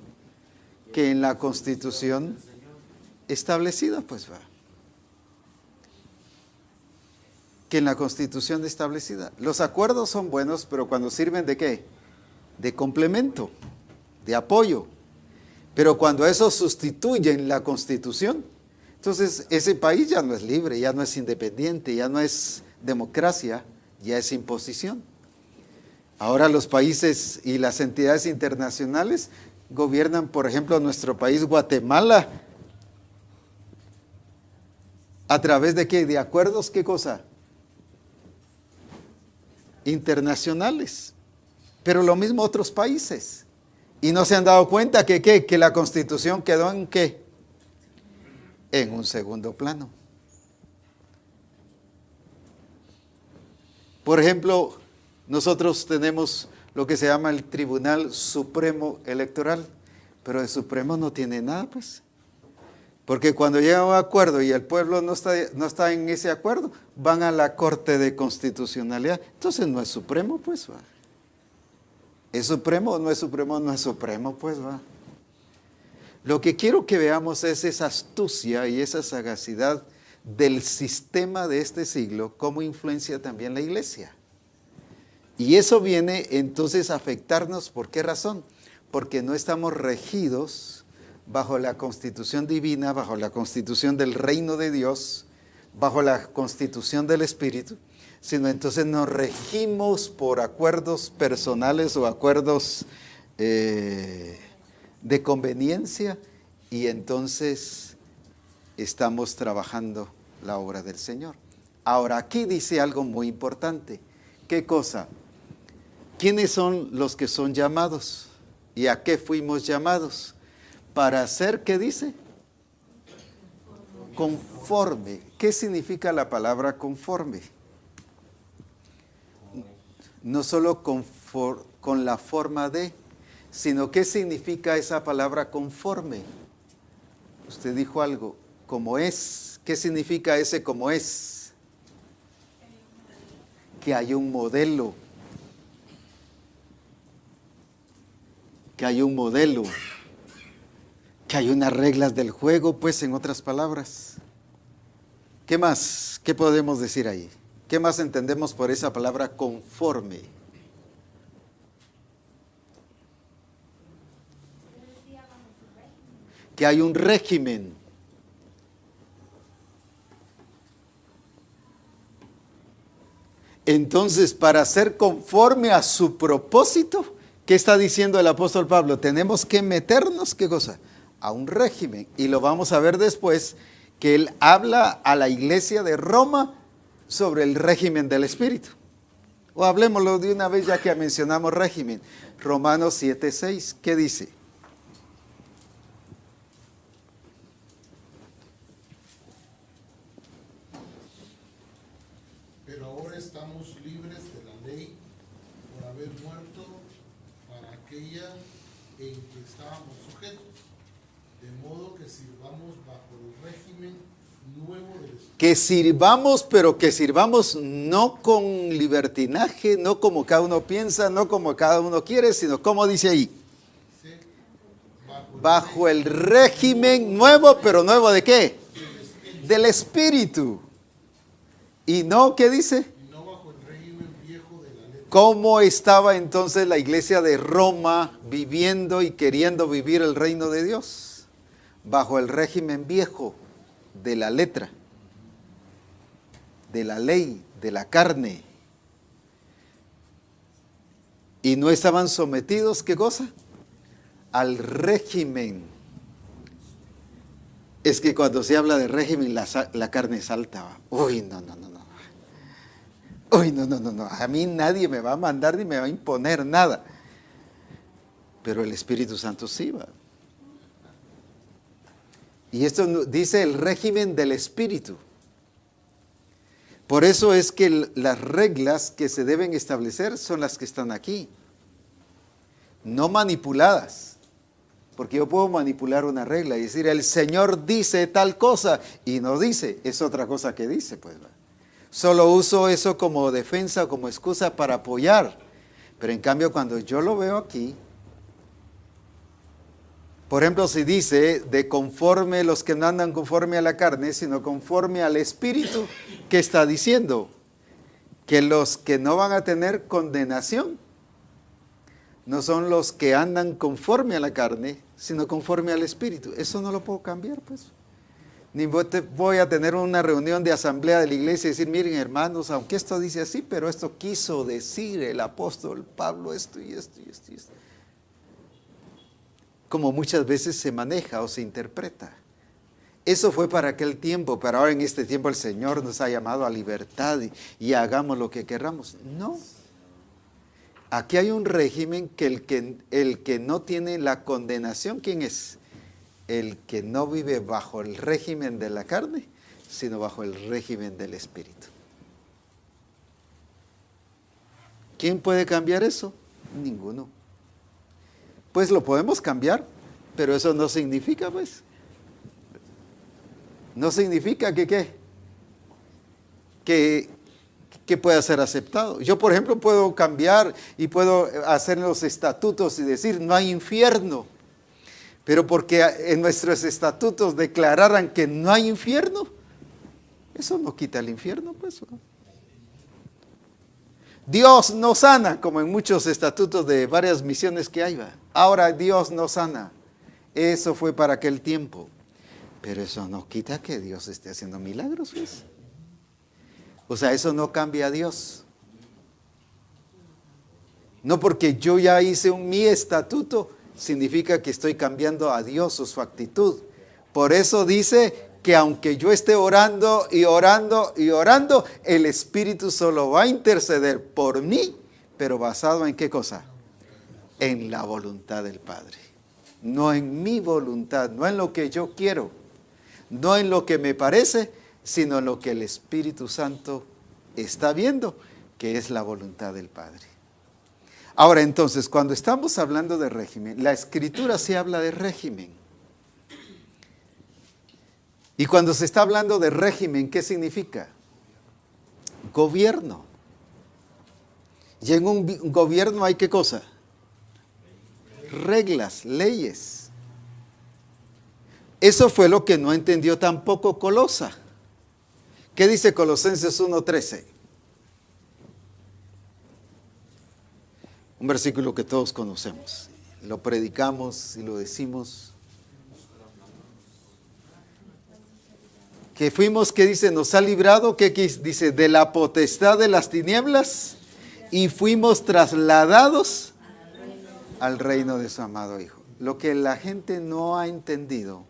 que en la Constitución establecida, pues va. Que en la Constitución establecida. Los acuerdos son buenos, pero cuando sirven ¿de qué? De complemento, de apoyo. Pero cuando eso sustituye la Constitución, entonces ese país ya no es libre, ya no es independiente, ya no es democracia, ya es imposición. Ahora los países y las entidades internacionales gobiernan, por ejemplo, nuestro país, Guatemala, ¿a través de qué? De acuerdos, ¿qué cosa? Internacionales. Pero lo mismo otros países. Y no se han dado cuenta que la Constitución quedó en ¿qué? En un segundo plano. Por ejemplo, nosotros tenemos lo que se llama el Tribunal Supremo Electoral, pero el Supremo no tiene nada, pues. Porque cuando llega a un acuerdo y el pueblo no está en ese acuerdo, van a la Corte de Constitucionalidad. Entonces no es Supremo, pues, va. ¿Es supremo o no es supremo? No es supremo, pues va. Lo que quiero que veamos es esa astucia y esa sagacidad del sistema de este siglo, cómo influencia también la iglesia. Y eso viene entonces a afectarnos, ¿por qué razón? Porque no estamos regidos bajo la constitución divina, bajo la constitución del reino de Dios, bajo la constitución del Espíritu, sino entonces nos regimos por acuerdos personales o acuerdos de conveniencia, y entonces estamos trabajando la obra del Señor. Ahora, aquí dice algo muy importante. ¿Qué cosa? ¿Quiénes son los que son llamados? ¿Y a qué fuimos llamados? Para hacer, ¿qué dice? Conforme. ¿Qué significa la palabra conforme? No solo con la forma de, sino ¿qué significa esa palabra conforme? Usted dijo algo, como es. ¿Qué significa ese como es? Que hay un modelo. Que hay un modelo. Que hay unas reglas del juego, pues, en otras palabras. ¿Qué más? ¿Qué podemos decir ahí? ¿Qué más entendemos por esa palabra conforme? Que hay un régimen. Entonces, para ser conforme a su propósito, ¿qué está diciendo el apóstol Pablo? Tenemos que meternos, ¿qué cosa? A un régimen. Y lo vamos a ver después, que él habla a la iglesia de Roma sobre el régimen del Espíritu. O hablemoslo de una vez ya que mencionamos régimen. Romanos 7:6, ¿qué dice? Pero ahora estamos libres de la ley por haber muerto para aquella en que estábamos sujetos, De modo que sirvamos bajo el régimen nuevo del Espíritu. Que sirvamos, pero que sirvamos no con libertinaje, no como cada uno piensa, no como cada uno quiere, sino como dice ahí. Sí. Bajo el régimen nuevo, pero nuevo ¿de qué? Del Espíritu. Y no, ¿qué dice? Y no bajo el régimen viejo de la letra. ¿Cómo estaba entonces la iglesia de Roma viviendo y queriendo vivir el reino de Dios? Bajo el régimen viejo de la letra, de la ley, de la carne. Y no estaban sometidos, ¿qué cosa? Al régimen. Es que cuando se habla de régimen, la carne salta. Uy, no. Uy, no. A mí nadie me va a mandar ni me va a imponer nada. Pero el Espíritu Santo sí va. Y esto dice el régimen del Espíritu. Por eso es que las reglas que se deben establecer son las que están aquí. No manipuladas. Porque yo puedo manipular una regla y decir, el Señor dice tal cosa y no dice, es otra cosa que dice, pues. Solo uso eso como defensa o como excusa para apoyar. Pero en cambio, cuando yo lo veo aquí, por ejemplo, si dice de conforme los que no andan conforme a la carne, sino conforme al Espíritu, ¿qué está diciendo? Que los que no van a tener condenación no son los que andan conforme a la carne, sino conforme al Espíritu. Eso no lo puedo cambiar, pues. Ni voy a tener una reunión de asamblea de la iglesia y decir, miren hermanos, aunque esto dice así, pero esto quiso decir el apóstol Pablo esto y esto y esto y esto. Como muchas veces se maneja o se interpreta. Eso fue para aquel tiempo, pero ahora en este tiempo el Señor nos ha llamado a libertad y hagamos lo que queramos. No. Aquí hay un régimen que el que no tiene la condenación, ¿quién es? El que no vive bajo el régimen de la carne, sino bajo el régimen del Espíritu. ¿Quién puede cambiar eso? Ninguno. Pues lo podemos cambiar, pero eso no significa, pues. No significa que pueda ser aceptado. Yo, por ejemplo, puedo cambiar y puedo hacer los estatutos y decir, no hay infierno. Pero porque en nuestros estatutos declararan que no hay infierno, eso no quita el infierno, pues. Dios no sana, como en muchos estatutos de varias misiones que hay. Ahora Dios no sana. Eso fue para aquel tiempo. Pero eso no quita que Dios esté haciendo milagros, pues. O sea, eso no cambia a Dios. No porque yo ya hice mi estatuto, significa que estoy cambiando a Dios o su actitud. Por eso dice que aunque yo esté orando y orando y orando, el Espíritu solo va a interceder por mí, pero basado en ¿qué cosa? En la voluntad del Padre. No en mi voluntad, no en lo que yo quiero, no en lo que me parece, sino en lo que el Espíritu Santo está viendo, que es la voluntad del Padre. Ahora entonces, cuando estamos hablando de régimen, la Escritura sí habla de régimen. Y cuando se está hablando de régimen, ¿qué significa? Gobierno. Y en un gobierno hay ¿qué cosa? Reglas, leyes. Eso fue lo que no entendió tampoco Colosa. ¿Qué dice Colosenses 1:13? Un versículo que todos conocemos. Lo predicamos y lo decimos. Que fuimos, ¿qué dice? Nos ha librado, ¿qué dice? De la potestad de las tinieblas y fuimos trasladados al reino de su amado Hijo. Lo que la gente no ha entendido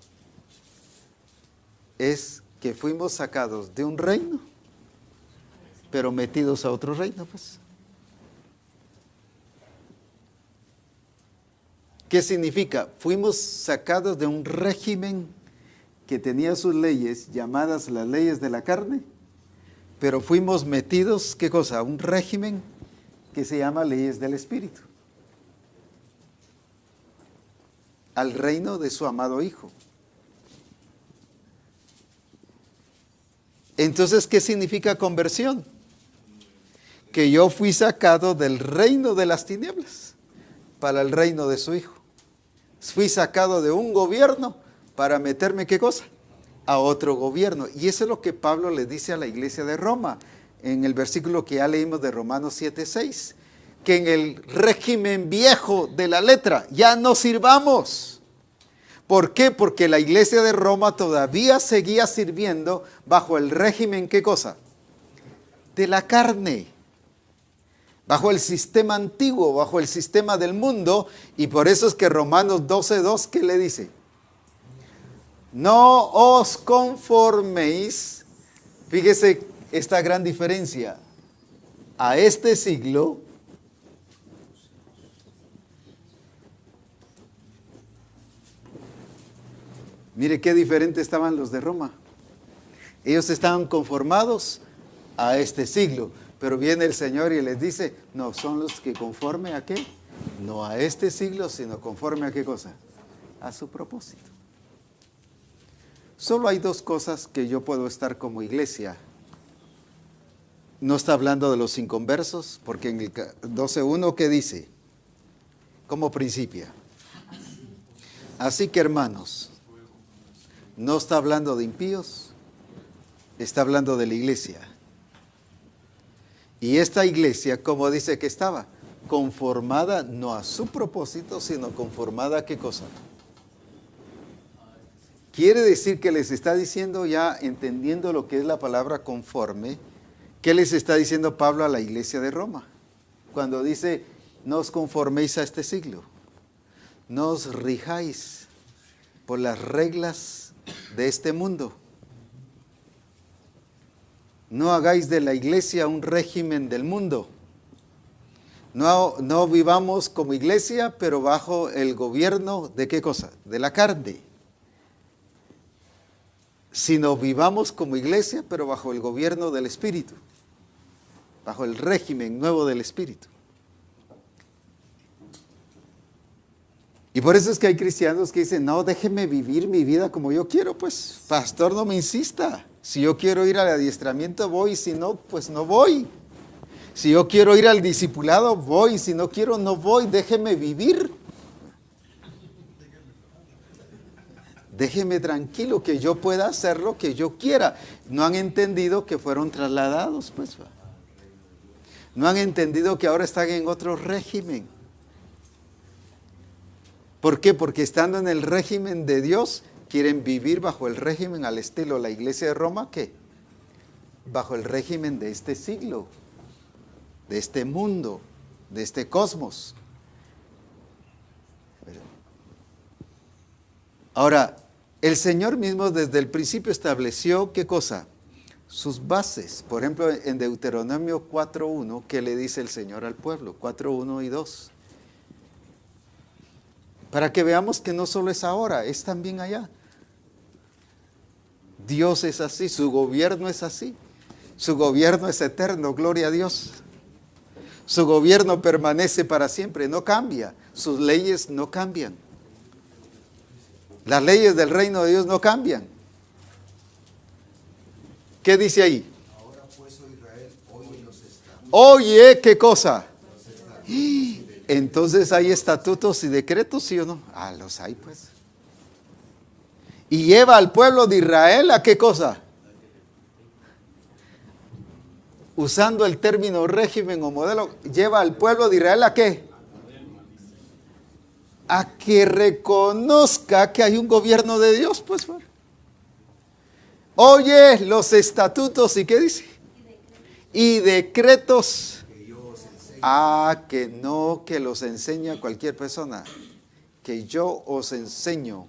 es que fuimos sacados de un reino, pero metidos a otro reino, pues. ¿Qué significa? Fuimos sacados de un régimen que tenía sus leyes, llamadas las leyes de la carne, pero fuimos metidos, ¿qué cosa? Un régimen que se llama leyes del Espíritu. al reino de su amado Hijo. Entonces, ¿qué significa conversión? Que yo fui sacado del reino de las tinieblas para el reino de su Hijo. Fui sacado de un gobierno para meterme, ¿qué cosa? A otro gobierno. Y eso es lo que Pablo le dice a la iglesia de Roma, en el versículo que ya leímos de Romanos 7:6, que en el régimen viejo de la letra ya no sirvamos. ¿Por qué? Porque la iglesia de Roma todavía seguía sirviendo bajo el régimen, ¿qué cosa? De la carne. Bajo el sistema antiguo, bajo el sistema del mundo. Y por eso es que Romanos 12:2, ¿qué le dice? No os conforméis, fíjese esta gran diferencia, a este siglo, mire qué diferente estaban los de Roma. Ellos estaban conformados a este siglo, pero viene el Señor y les dice, no, son los que conforme a qué, no a este siglo, sino conforme a qué cosa, a su propósito. Solo hay dos cosas que yo puedo estar como iglesia. No está hablando de los inconversos, porque en el 12:1, ¿qué dice? Como principia. Así que, hermanos, no está hablando de impíos, está hablando de la iglesia. Y esta iglesia, como dice que estaba, conformada no a su propósito, sino conformada a qué cosa. Quiere decir que les está diciendo, ya entendiendo lo que es la palabra conforme, ¿qué les está diciendo Pablo a la iglesia de Roma? Cuando dice, no os conforméis a este siglo, no os rijáis por las reglas de este mundo. No hagáis de la iglesia un régimen del mundo. No vivamos como iglesia, pero bajo el gobierno de ¿qué cosa? De la carne. Sino vivamos como iglesia, pero bajo el gobierno del Espíritu. Bajo el régimen nuevo del Espíritu. Y por eso es que hay cristianos que dicen, no, déjeme vivir mi vida como yo quiero. Pues, pastor, no me insista. Si yo quiero ir al adiestramiento, voy. Si no, pues no voy. Si yo quiero ir al discipulado, voy. Si no quiero, no voy. Déjeme vivir. Déjeme tranquilo, que yo pueda hacer lo que yo quiera. No han entendido que fueron trasladados, pues. No han entendido que ahora están en otro régimen. ¿Por qué? Porque estando en el régimen de Dios, quieren vivir bajo el régimen al estilo la iglesia de Roma, ¿qué? Bajo el régimen de este siglo, de este mundo, de este cosmos. Ahora, el Señor mismo desde el principio estableció, ¿qué cosa? Sus bases. Por ejemplo, en Deuteronomio 4:1, ¿qué le dice el Señor al pueblo? 4:1 y 2. Para que veamos que no solo es ahora, es también allá. Dios es así, su gobierno es así. Su gobierno es eterno, gloria a Dios. Su gobierno permanece para siempre, no cambia. Sus leyes no cambian. Las leyes del reino de Dios no cambian. ¿Qué dice ahí? Ahora pues, oh Israel, oye los estatutos. Oye, ¿qué cosa? Entonces hay estatutos y decretos, ¿sí o no? Ah, los hay pues. Y lleva al pueblo de Israel a ¿qué cosa? Usando el término régimen o modelo, lleva al pueblo de Israel a ¿qué? A que reconozca que hay un gobierno de Dios, pues. Oye los estatutos, ¿y qué dice? Y decretos. Que no que los enseña cualquier persona, que yo os enseño.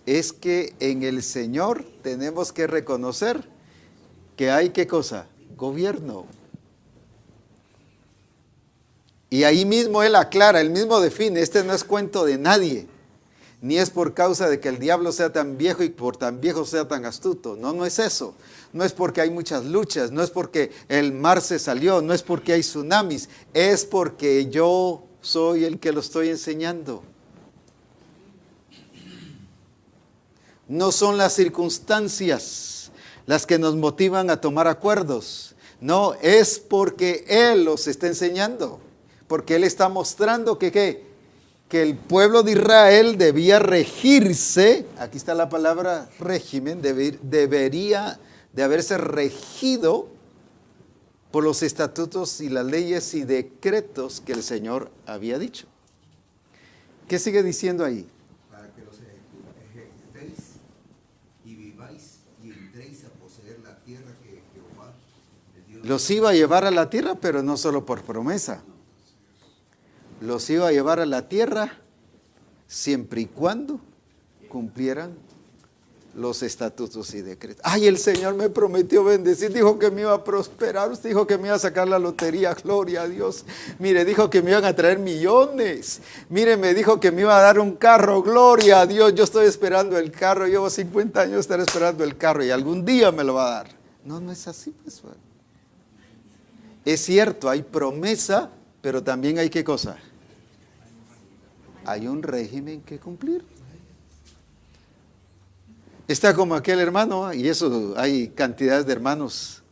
Es que en el Señor tenemos que reconocer que hay ¿qué cosa? Gobierno. Y ahí mismo Él aclara, Él mismo define, este no es cuento de nadie, ni es por causa de que el diablo sea tan viejo y por tan viejo sea tan astuto. No, no es eso. No es porque hay muchas luchas, no es porque el mar se salió, no es porque hay tsunamis, es porque yo soy el que lo estoy enseñando. No son las circunstancias las que nos motivan a tomar acuerdos. No, es porque Él los está enseñando. Porque Él está mostrando que el pueblo de Israel debía regirse. Aquí está la palabra régimen. Debería de haberse regido por los estatutos y las leyes y decretos que el Señor había dicho. ¿Qué sigue diciendo ahí? Para que los ejecutéis y viváis y entréis a poseer la tierra que Jehová, el Dios, Los iba a llevar a la tierra, pero no solo por promesa. Los iba a llevar a la tierra siempre y cuando cumplieran los estatutos y decretos. Ay, el Señor me prometió bendecir, dijo que me iba a prosperar, usted dijo que me iba a sacar la lotería, gloria a Dios. Mire, dijo que me iban a traer millones. Mire, me dijo que me iba a dar un carro, gloria a Dios. Yo estoy esperando el carro, llevo 50 años de estar esperando el carro y algún día me lo va a dar. No, no es así, pues. Es cierto, hay promesa, pero también hay ¿qué cosa? Hay un régimen que cumplir. Está como aquel hermano, y eso hay cantidades de hermanos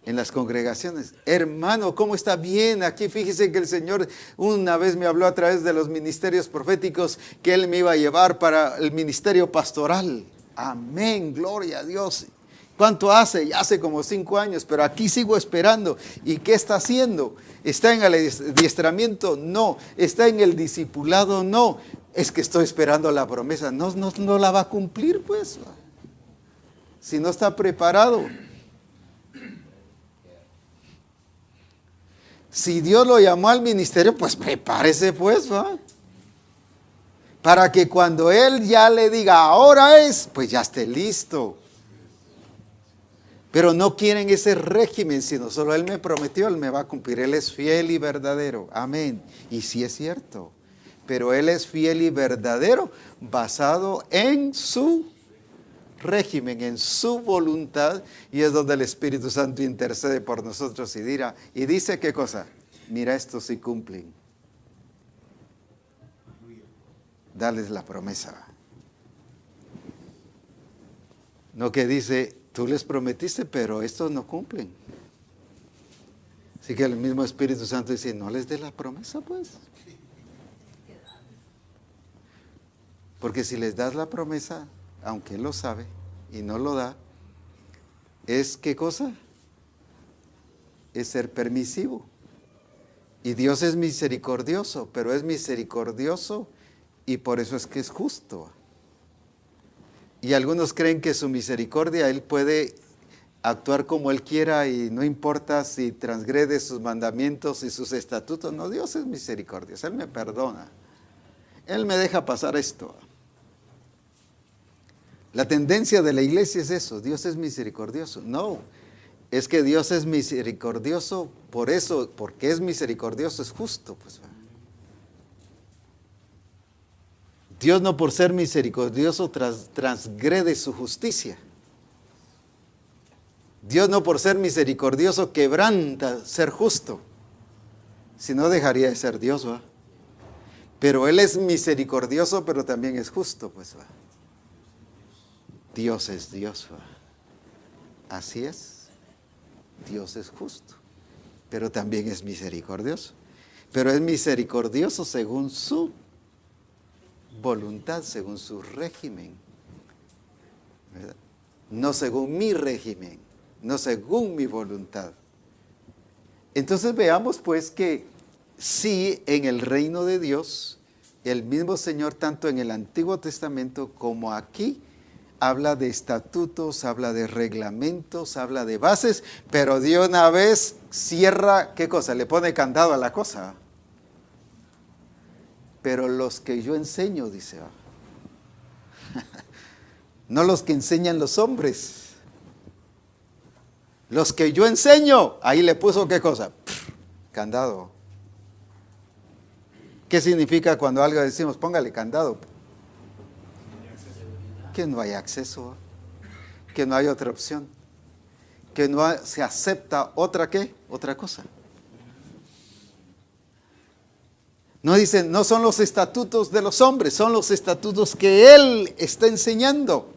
en las congregaciones. Hermano, ¿cómo está bien? Aquí fíjese que el Señor una vez me habló a través de los ministerios proféticos que Él me iba a llevar para el ministerio pastoral. Amén, gloria a Dios. ¿Cuánto hace? Ya hace como 5 años, pero aquí sigo esperando. ¿Y qué está haciendo? ¿Está en el adiestramiento? No. ¿Está en el discipulado? No. Es que estoy esperando la promesa. No la va a cumplir, pues. Si no está preparado. Si Dios lo llamó al ministerio, pues prepárese, pues, ¿va? Para que cuando Él ya le diga, ahora es, pues ya esté listo. Pero no quieren ese régimen, sino solo Él me prometió, Él me va a cumplir. Él es fiel y verdadero. Amén. Y sí es cierto. Pero Él es fiel y verdadero basado en su régimen, en su voluntad. Y es donde el Espíritu Santo intercede por nosotros y dirá, y dice ¿qué cosa? Mira, estos sí cumplen. Dales la promesa. No que dice, tú les prometiste, pero estos no cumplen. Así que el mismo Espíritu Santo dice, no les dé la promesa, pues. Porque si les das la promesa, aunque Él lo sabe y no lo da, es ¿qué cosa? Es ser permisivo. Y Dios es misericordioso, pero es misericordioso y por eso es que es justo. Y algunos creen que su misericordia, Él puede actuar como Él quiera y no importa si transgrede sus mandamientos y sus estatutos. No, Dios es misericordioso, Él me perdona. Él me deja pasar esto. La tendencia de la iglesia es eso, Dios es misericordioso. No, es que Dios es misericordioso por eso, porque es misericordioso, es justo. Pues. Dios no por ser misericordioso transgrede su justicia. Dios no por ser misericordioso quebranta ser justo. Si no dejaría de ser Dios, ¿va? Pero Él es misericordioso, pero también es justo, pues va. Dios es Dios, ¿va? Así es. Dios es justo, pero también es misericordioso. Pero es misericordioso según su voluntad, según su régimen, ¿verdad? No según mi régimen, no según mi voluntad. Entonces veamos pues que sí, en el reino de Dios, el mismo Señor, tanto en el Antiguo Testamento como aquí, habla de estatutos, habla de reglamentos, habla de bases, pero de una vez cierra, ¿qué cosa? Le pone candado a la cosa. Pero los que yo enseño, dice, no los que enseñan los hombres, los que yo enseño, ahí le puso ¿qué cosa? Candado. ¿Qué significa cuando algo decimos, póngale candado? Que no hay acceso, que no hay otra opción, que no se acepta otra ¿qué? Otra cosa. No dice, no son los estatutos de los hombres, son los estatutos que Él está enseñando.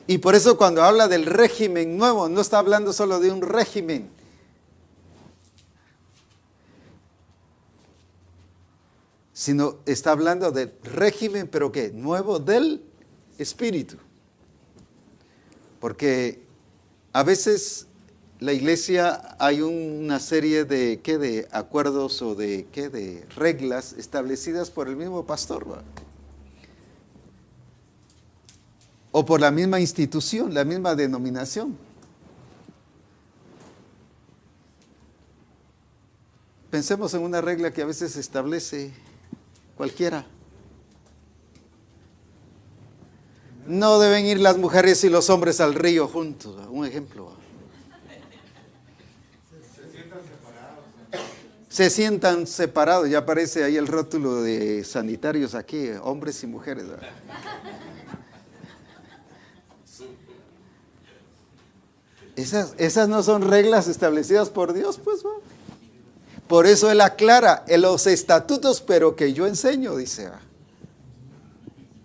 Y por eso cuando habla del régimen nuevo, no está hablando solo de un régimen. Sino está hablando del régimen, pero ¿qué? Nuevo del Espíritu. Porque a veces la iglesia hay una serie de, ¿qué? De acuerdos o de, ¿qué? De reglas establecidas por el mismo pastor, ¿va? O por la misma institución, la misma denominación. Pensemos en una regla que a veces establece cualquiera. No deben ir las mujeres y los hombres al río juntos, ¿va? Un ejemplo, ¿va? Se sientan separados, ya aparece ahí el rótulo de sanitarios aquí, hombres y mujeres, ¿va? Esas no son reglas establecidas por Dios, pues, ¿va? Por eso Él aclara en los estatutos, pero que yo enseño, dice, ¿va?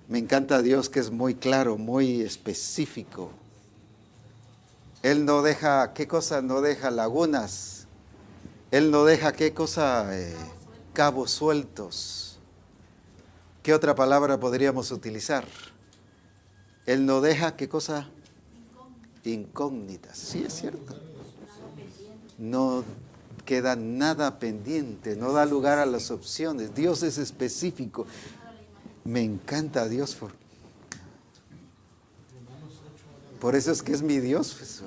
Me encanta Dios que es muy claro, muy específico. Él no deja, ¿qué cosa? No deja lagunas. Él no deja, ¿qué cosa? Cabos sueltos. ¿Qué otra palabra podríamos utilizar? Él no deja, ¿qué cosa? Incógnitas. Sí, es cierto. No queda nada pendiente, no da lugar a las opciones. Dios es específico. Me encanta Dios. Por eso es que es mi Dios. Pues.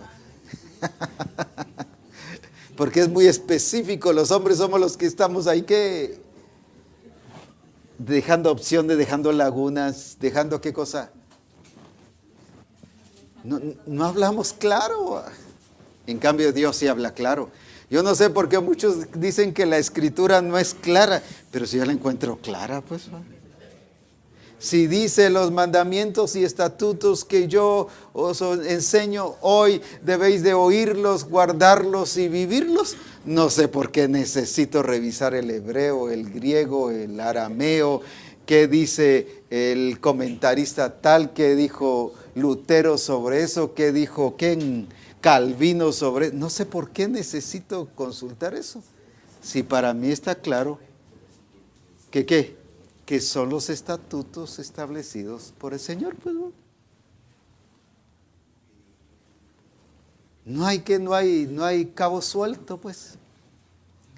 Porque es muy específico. Los hombres somos los que estamos ahí que dejando opciones, dejando lagunas, dejando qué cosa. No hablamos claro. En cambio Dios sí habla claro. Yo no sé por qué muchos dicen que la escritura no es clara, pero si yo la encuentro clara, pues. Si dice los mandamientos y estatutos que yo os enseño hoy, debéis de oírlos, guardarlos y vivirlos, no sé por qué necesito revisar el hebreo, el griego, el arameo, qué dice el comentarista tal, qué dijo Lutero sobre eso, qué dijo Ken Calvino sobre eso. No sé por qué necesito consultar eso. Si para mí está claro que ¿qué? Que son los estatutos establecidos por el Señor, pues. No hay cabo suelto, pues.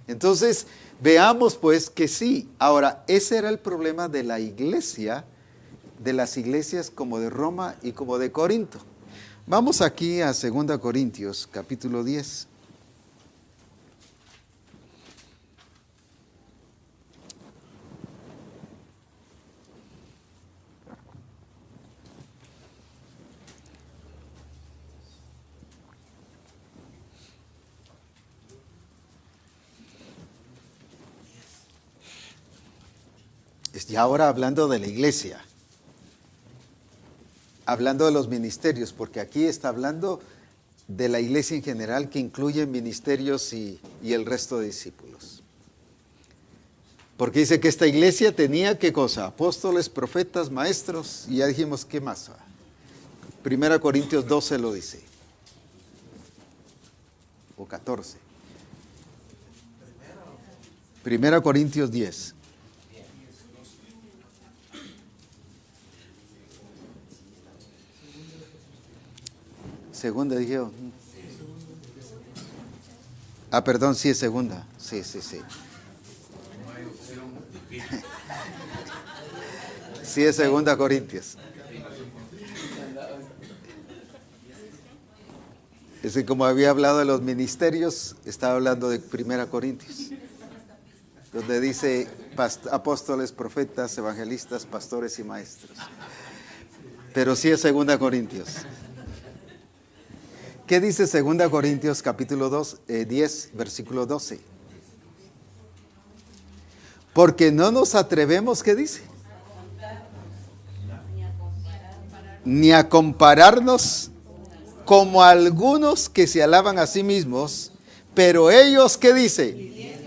Entonces, veamos pues que sí. Ahora, ese era el problema de la iglesia, de las iglesias como de Roma y como de Corinto. Vamos aquí a 2 Corintios, capítulo 10. Y ahora hablando de la iglesia, hablando de los ministerios, porque aquí está hablando de la iglesia en general que incluye ministerios y el resto de discípulos. Porque dice que esta iglesia tenía, ¿qué cosa? Apóstoles, profetas, maestros, y ya dijimos, ¿qué más? 1 Corintios 12 lo dice, o 14. 1 Corintios 10. Segunda, dije yo. Perdón, sí es segunda. Sí. Sí es 2 Corintios. Es que como había hablado de los ministerios, estaba hablando de 1 Corintios, donde dice apóstoles, profetas, evangelistas, pastores y maestros. Pero sí es 2 Corintios. ¿Qué dice 2 Corintios capítulo 10, versículo 12? Porque no nos atrevemos, ¿qué dice? Ni a compararnos como algunos que se alaban a sí mismos, pero ellos, ¿qué dice?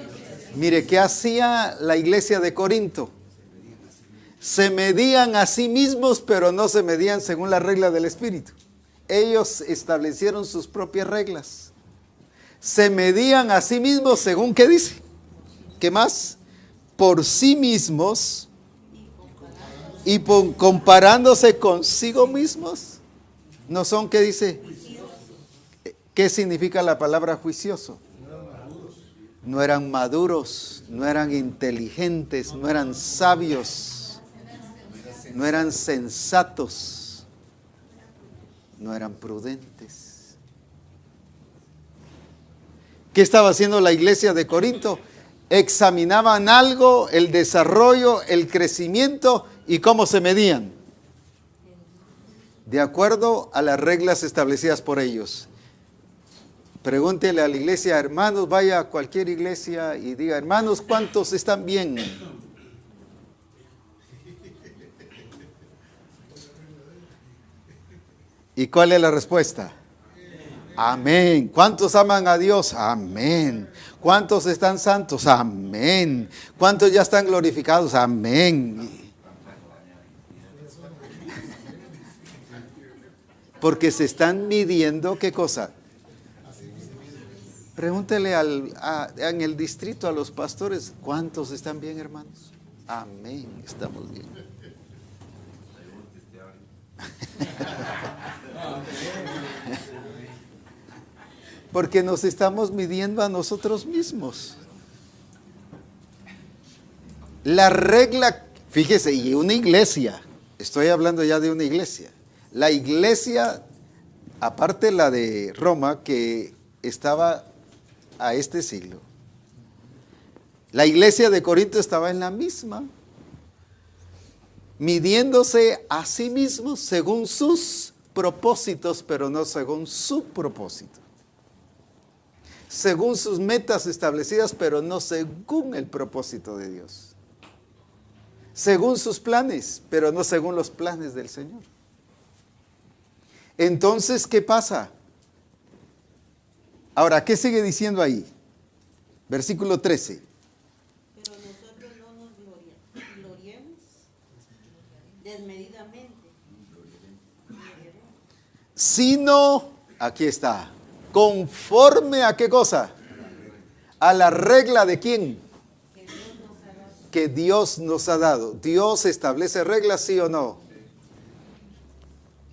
Mire, ¿qué hacía la iglesia de Corinto? Se medían a sí mismos, pero no se medían según la regla del Espíritu. Ellos establecieron sus propias reglas. Se medían a sí mismos según, ¿qué dice? ¿Qué más? Por sí mismos y comparándose consigo mismos. No son, ¿qué dice? ¿Qué significa la palabra juicioso? No eran maduros, no eran inteligentes, no eran sabios, no eran sensatos, no eran prudentes. ¿Qué estaba haciendo la iglesia de Corinto? Examinaban algo, el desarrollo, el crecimiento y cómo se medían. De acuerdo a las reglas establecidas por ellos. Pregúntele a la iglesia, hermanos, vaya a cualquier iglesia y diga, hermanos, ¿cuántos están bien? ¿Y cuál es la respuesta? Amén. ¿Cuántos aman a Dios? Amén. ¿Cuántos están santos? Amén. ¿Cuántos ya están glorificados? Amén. Porque se están midiendo, ¿qué cosa? Pregúntele en el distrito a los pastores, ¿cuántos están bien, hermanos? Amén, estamos bien. Porque nos estamos midiendo a nosotros mismos. La regla, fíjese, y una iglesia, estoy hablando ya de una iglesia. La iglesia, aparte la de Roma, que estaba a este siglo, la iglesia de Corinto estaba en la misma, midiéndose a sí mismos según sus propósitos, pero no según su propósito. Según sus metas establecidas, pero no según el propósito de Dios. Según sus planes, pero no según los planes del Señor. Entonces, ¿qué pasa? Ahora, ¿qué sigue diciendo ahí? Versículo 13. Pero nosotros no nos gloriemos desmedidamente. Sino, aquí está, conforme a qué cosa? A la regla de quién? Que Dios nos ha dado. ¿Dios establece reglas, sí o no?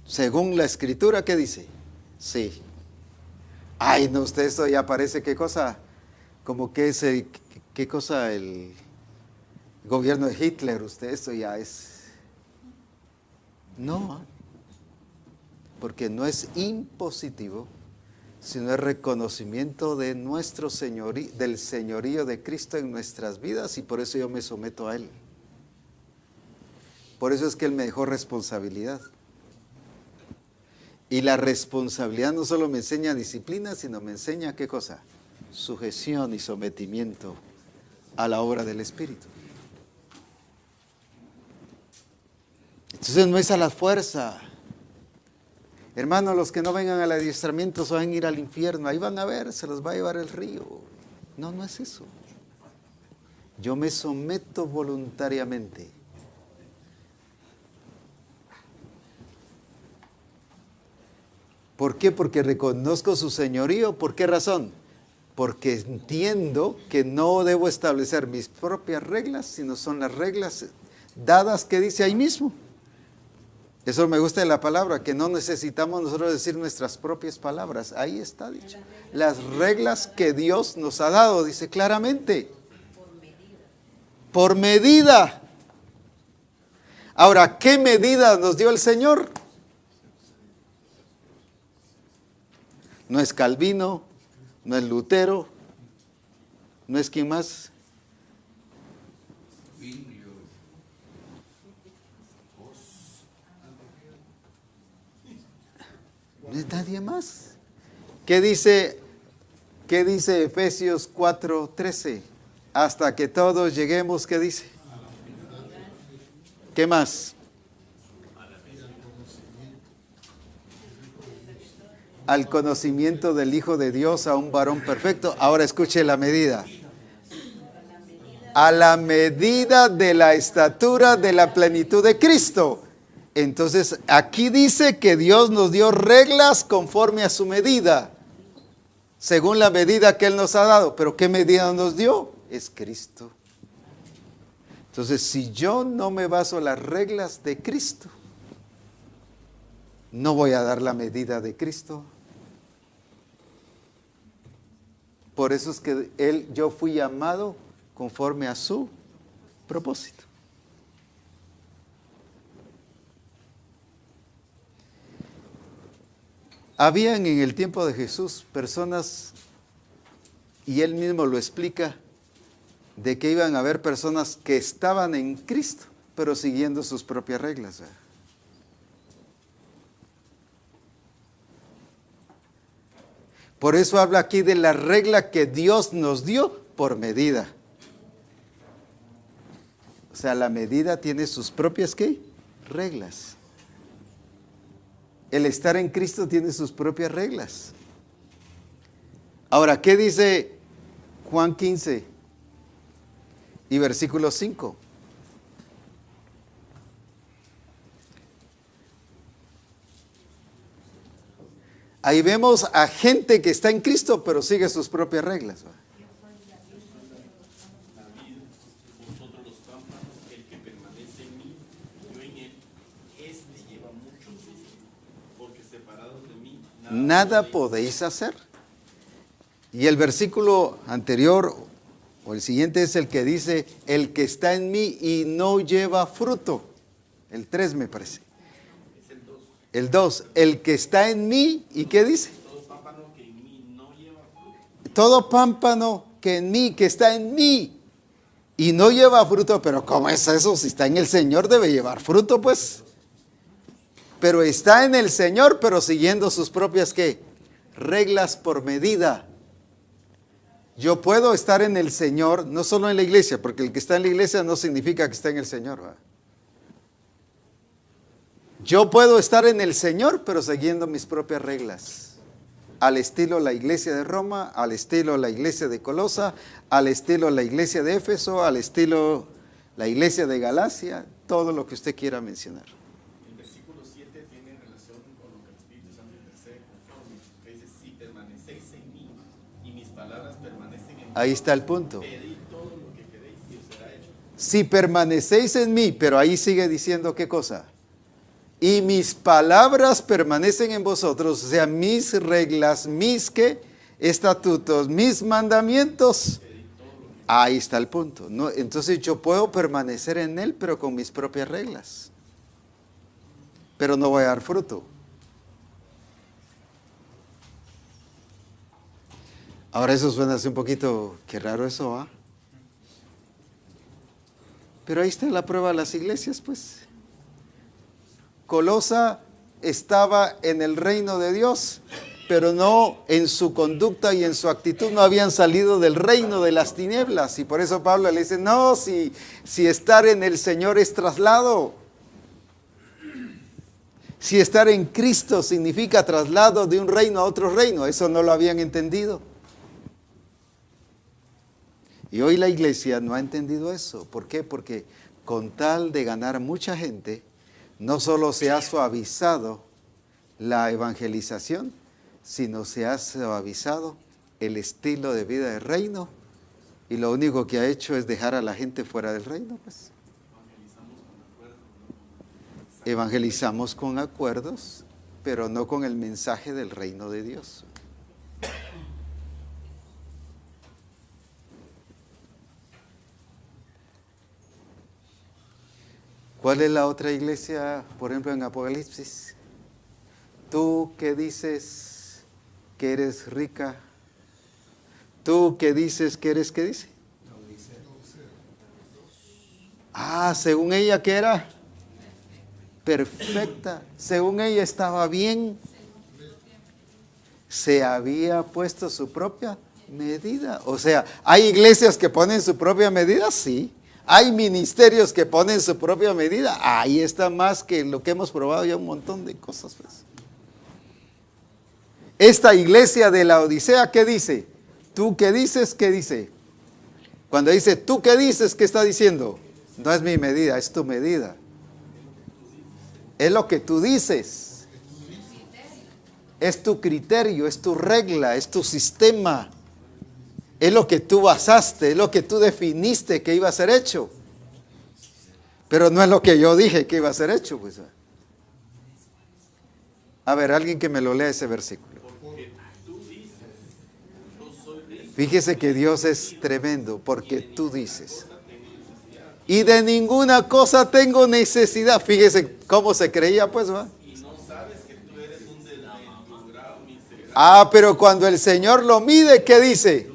Según la Escritura, ¿qué dice? Sí. Ay, no, usted esto ya parece qué cosa, como que es, qué cosa el gobierno de Hitler, usted esto ya es. No, porque no es impositivo, sino es reconocimiento de nuestro señorío, del señorío de Cristo en nuestras vidas, y por eso yo me someto a Él. Por eso es que Él me dejó responsabilidad. Y la responsabilidad no solo me enseña disciplina, sino me enseña ¿qué cosa? Sujeción y sometimiento a la obra del Espíritu. Entonces no es a la fuerza. Hermanos, los que no vengan al adiestramiento se van a ir al infierno. Ahí van a ver, se los va a llevar el río. No, no es eso. Yo me someto voluntariamente. ¿Por qué? Porque reconozco su señorío. ¿Por qué razón? Porque entiendo que no debo establecer mis propias reglas, sino son las reglas dadas que dice ahí mismo. Eso me gusta de la palabra, que no necesitamos nosotros decir nuestras propias palabras. Ahí está dicho. Las reglas que Dios nos ha dado, dice claramente. Por medida. Ahora, ¿qué medida nos dio el Señor? No es Calvino, no es Lutero, no es quién más. No es nadie más. ¿Qué dice Efesios 4:13? Hasta que todos lleguemos, ¿qué dice? ¿Qué más? Al conocimiento del Hijo de Dios, a un varón perfecto. Ahora escuche la medida. a la medida de la estatura de la plenitud de Cristo. Entonces, aquí dice que Dios nos dio reglas conforme a su medida, según la medida que Él nos ha dado. ¿Pero qué medida nos dio? Es Cristo. Entonces, si yo no me baso en las reglas de Cristo, no voy a dar la medida de Cristo. Por eso es que yo fui llamado conforme a su propósito. Habían en el tiempo de Jesús personas, y él mismo lo explica, de que iban a haber personas que estaban en Cristo, pero siguiendo sus propias reglas. Por eso habla aquí de la regla que Dios nos dio por medida. O sea, la medida tiene sus propias, ¿qué? Reglas. El estar en Cristo tiene sus propias reglas. Ahora, ¿qué dice Juan 15 y versículo 5? Ahí vemos a gente que está en Cristo, pero sigue sus propias reglas. Vosotros los pámpanos, el que permanece en mí, yo en él, este lleva mucho fruto, porque separados de mí, Nada podéis hacer. Y el versículo anterior, o el siguiente, es el que dice, el que está en mí y no lleva fruto. El 3 me parece. El 2, el que está en mí, ¿y qué dice? todo pámpano que en mí no lleva fruto, Todo pámpano que en mí, que está en mí, y no lleva fruto. Pero ¿cómo es eso? Si está en el Señor debe llevar fruto, pues. Pero está en el Señor, pero siguiendo sus propias, ¿qué? Reglas por medida. Yo puedo estar en el Señor, no solo en la iglesia, porque el que está en la iglesia no significa que está en el Señor, ¿verdad? Yo puedo estar en el Señor, pero siguiendo mis propias reglas. Al estilo la iglesia de Roma, al estilo la iglesia de Colosa, al estilo la iglesia de Éfeso, al estilo la iglesia de Galacia, todo lo que usted quiera mencionar. el versículo 7 tiene relación con lo que el Espíritu Santo intercede conforme, que dice, si permanecéis en mí y mis palabras permanecen en Ahí mí, está el punto. pedid todo lo que queréis y os será hecho. Si permanecéis en mí, pero ahí sigue diciendo qué cosa. Y mis palabras permanecen en vosotros, o sea, mis reglas, mis ¿qué? Estatutos, mis mandamientos. Ahí está el punto. No, entonces yo puedo permanecer en él, pero con mis propias reglas. Pero no voy a dar fruto. Ahora eso suena así un poquito, qué raro eso, ¿va? Pero ahí está la prueba de las iglesias, pues. Colosa estaba en el reino de Dios, pero no en su conducta y en su actitud, no habían salido del reino de las tinieblas. Y por eso Pablo le dice, no, si estar en el Señor es traslado. Si estar en Cristo significa traslado de un reino a otro reino, eso no lo habían entendido. Y hoy la iglesia no ha entendido eso. ¿Por qué? Porque con tal de ganar mucha gente, no solo se ha suavizado la evangelización, sino se ha suavizado el estilo de vida del reino, y lo único que ha hecho es dejar a la gente fuera del reino, pues. Evangelizamos con acuerdos, pero no con el mensaje del reino de Dios. ¿Cuál es la otra iglesia, por ejemplo, en Apocalipsis? Tú que dices que eres rica, tú que dices que eres, ¿qué dice? Según ella, ¿qué era? Perfecta. Según ella estaba bien. Se había puesto su propia medida. O sea, ¿hay iglesias que ponen su propia medida? Sí. ¿Hay ministerios que ponen su propia medida? Ahí está más que lo que hemos probado ya un montón de cosas, pues. Esta iglesia de la Odisea, ¿qué dice? ¿Tú qué dices? ¿Qué dice? Cuando dice, ¿tú qué dices? ¿Qué está diciendo? No es mi medida, es tu medida. Es lo que tú dices. Es tu criterio, es tu regla, es tu sistema. Es lo que tú basaste, es lo que tú definiste que iba a ser hecho. Pero no es lo que yo dije que iba a ser hecho, pues. A ver, alguien que me lo lea ese versículo. Fíjese que Dios es tremendo, porque tú dices. Y de ninguna cosa tengo necesidad. Fíjese cómo se creía, pues, ¿va? Ah, pero cuando el Señor lo mide, ¿qué dice?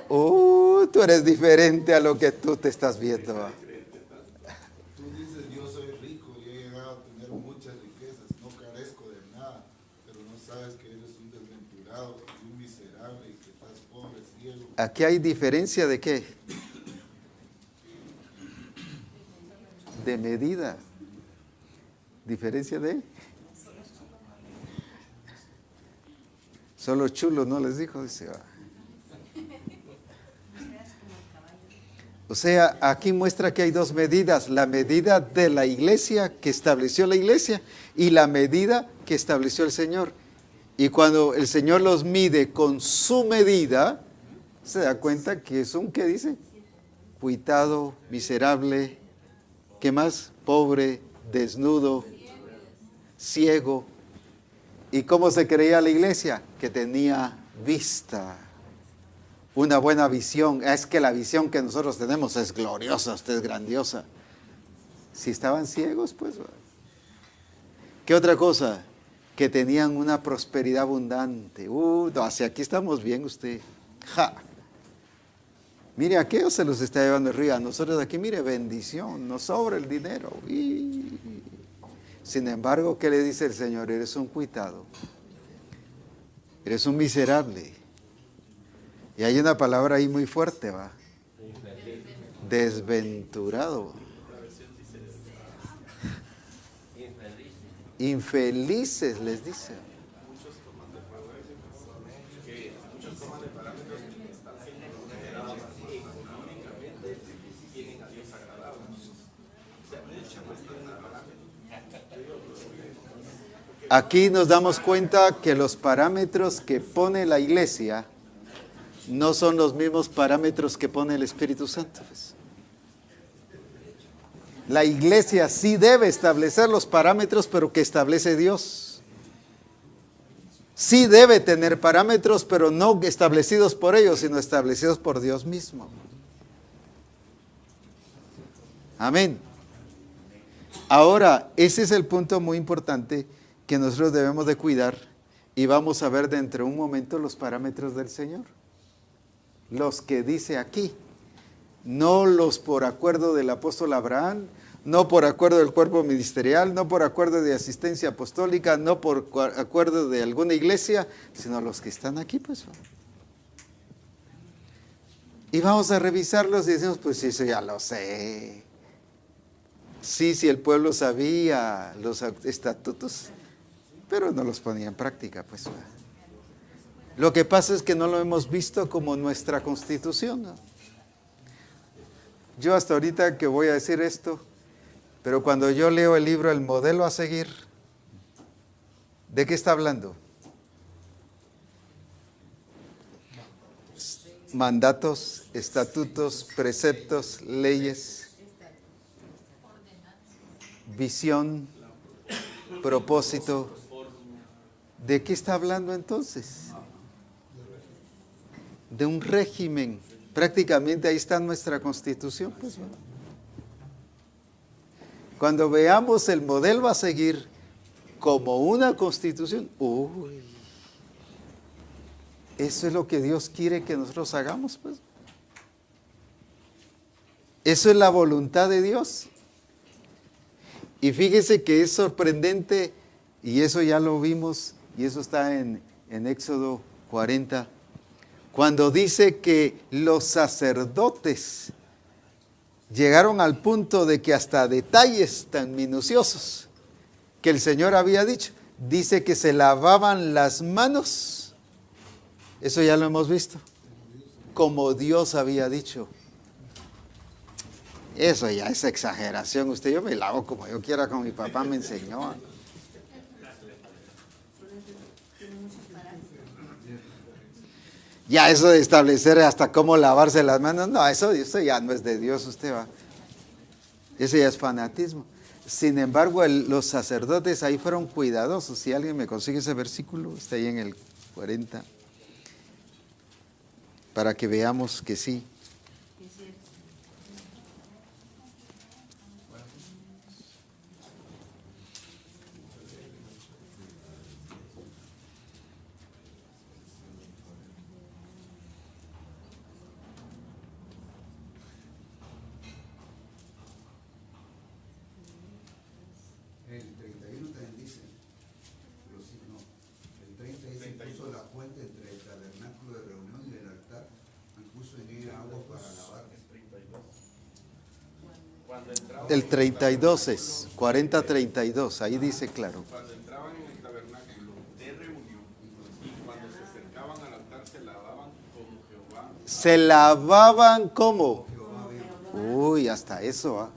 Tú eres diferente a lo que tú te estás viendo, ¿va? Tú dices, yo soy rico y he llegado a tener muchas riquezas, no carezco de nada, pero no sabes que eres un desventurado y un miserable y que estás pobre, ciego. Aquí hay diferencia de qué? De medida. ¿Diferencia de? Solo chulo no les dijo, dice. O sea, aquí muestra que hay dos medidas, la medida de la iglesia que estableció la iglesia y la medida que estableció el Señor. Y cuando el Señor los mide con su medida, se da cuenta que es un, ¿qué dice? Cuitado, miserable, ¿qué más? Pobre, desnudo, ciego. ¿Y cómo se creía la iglesia? Que tenía vista. Una buena visión. Es que la visión que nosotros tenemos es gloriosa, usted es grandiosa. Si estaban ciegos, pues. ¿Qué otra cosa? Que tenían una prosperidad abundante. No, hacia aquí estamos bien usted. ¡Ja! Mire, aquello se los está llevando arriba. Nosotros aquí, mire, bendición, nos sobra el dinero. Sin embargo, ¿qué le dice el Señor? Eres un cuitado. Eres un miserable. Y hay una palabra ahí muy fuerte, ¿va? Desventurado. Infelices les dice. Aquí nos damos cuenta que los parámetros que pone la iglesia no son los mismos parámetros que pone el Espíritu Santo. La iglesia sí debe establecer los parámetros, pero que establece Dios. Sí debe tener parámetros, pero no establecidos por ellos, sino establecidos por Dios mismo. Amén. Ahora, ese es el punto muy importante que nosotros debemos de cuidar, y vamos a ver dentro de un momento los parámetros del Señor. Los que dice aquí, no los por acuerdo del apóstol Abraham, no por acuerdo del cuerpo ministerial, no por acuerdo de asistencia apostólica, no por acuerdo de alguna iglesia, sino los que están aquí, pues. Y vamos a revisarlos y decimos, pues sí, eso ya lo sé. Sí, el pueblo sabía los estatutos, pero no los ponía en práctica, pues. Lo que pasa es que no lo hemos visto como nuestra constitución, ¿no? Yo hasta ahorita que voy a decir esto, pero cuando yo leo el libro El modelo a seguir, ¿de qué está hablando? Mandatos, estatutos, preceptos, leyes, visión, propósito. ¿De qué está hablando entonces? De un régimen. Prácticamente ahí está nuestra constitución, pues. Cuando veamos el modelo a seguir como una constitución, eso es lo que Dios quiere que nosotros hagamos, pues. Eso es la voluntad de Dios. Y fíjese que es sorprendente, y eso ya lo vimos, y eso está en Éxodo 40, cuando dice que los sacerdotes llegaron al punto de que hasta detalles tan minuciosos que el Señor había dicho, dice que se lavaban las manos. Eso ya lo hemos visto. como Dios había dicho. Eso ya es exageración. Yo me lavo como yo quiera, como mi papá me enseñó. Ya eso de establecer hasta cómo lavarse las manos, no, eso ya no es de Dios, usted va. Eso ya es fanatismo. Sin embargo, los sacerdotes ahí fueron cuidadosos. Si alguien me consigue ese versículo, está ahí en el 40, para que veamos que sí. El 31 también dice, no, el 30 dice, puso la fuente entre el tabernáculo de reunión y el altar, y puso en ella agua para lavar. El 32 es, 40-32, ahí dice claro. Cuando entraban en el tabernáculo de reunión y cuando se acercaban al altar se lavaban como Jehová. Se lavaban como. Uy, hasta eso, ¿ah?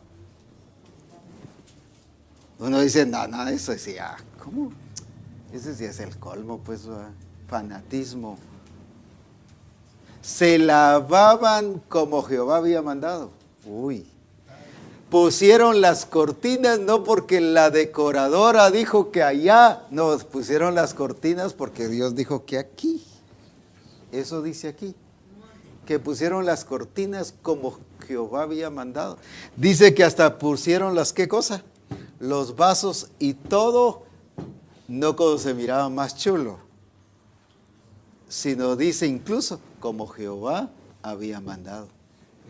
Uno dice, no, nada de eso, decía, ¿cómo? Ese sí es el colmo, pues, ¿ah? Fanatismo. Se lavaban como Jehová había mandado. Uy. Pusieron las cortinas no porque la decoradora dijo que allá, no, pusieron las cortinas porque Dios dijo que aquí. Eso dice aquí, que pusieron las cortinas como Jehová había mandado. Dice que hasta pusieron las, ¿qué cosa? Los vasos y todo, no como se miraba más chulo, sino dice incluso como Jehová había mandado.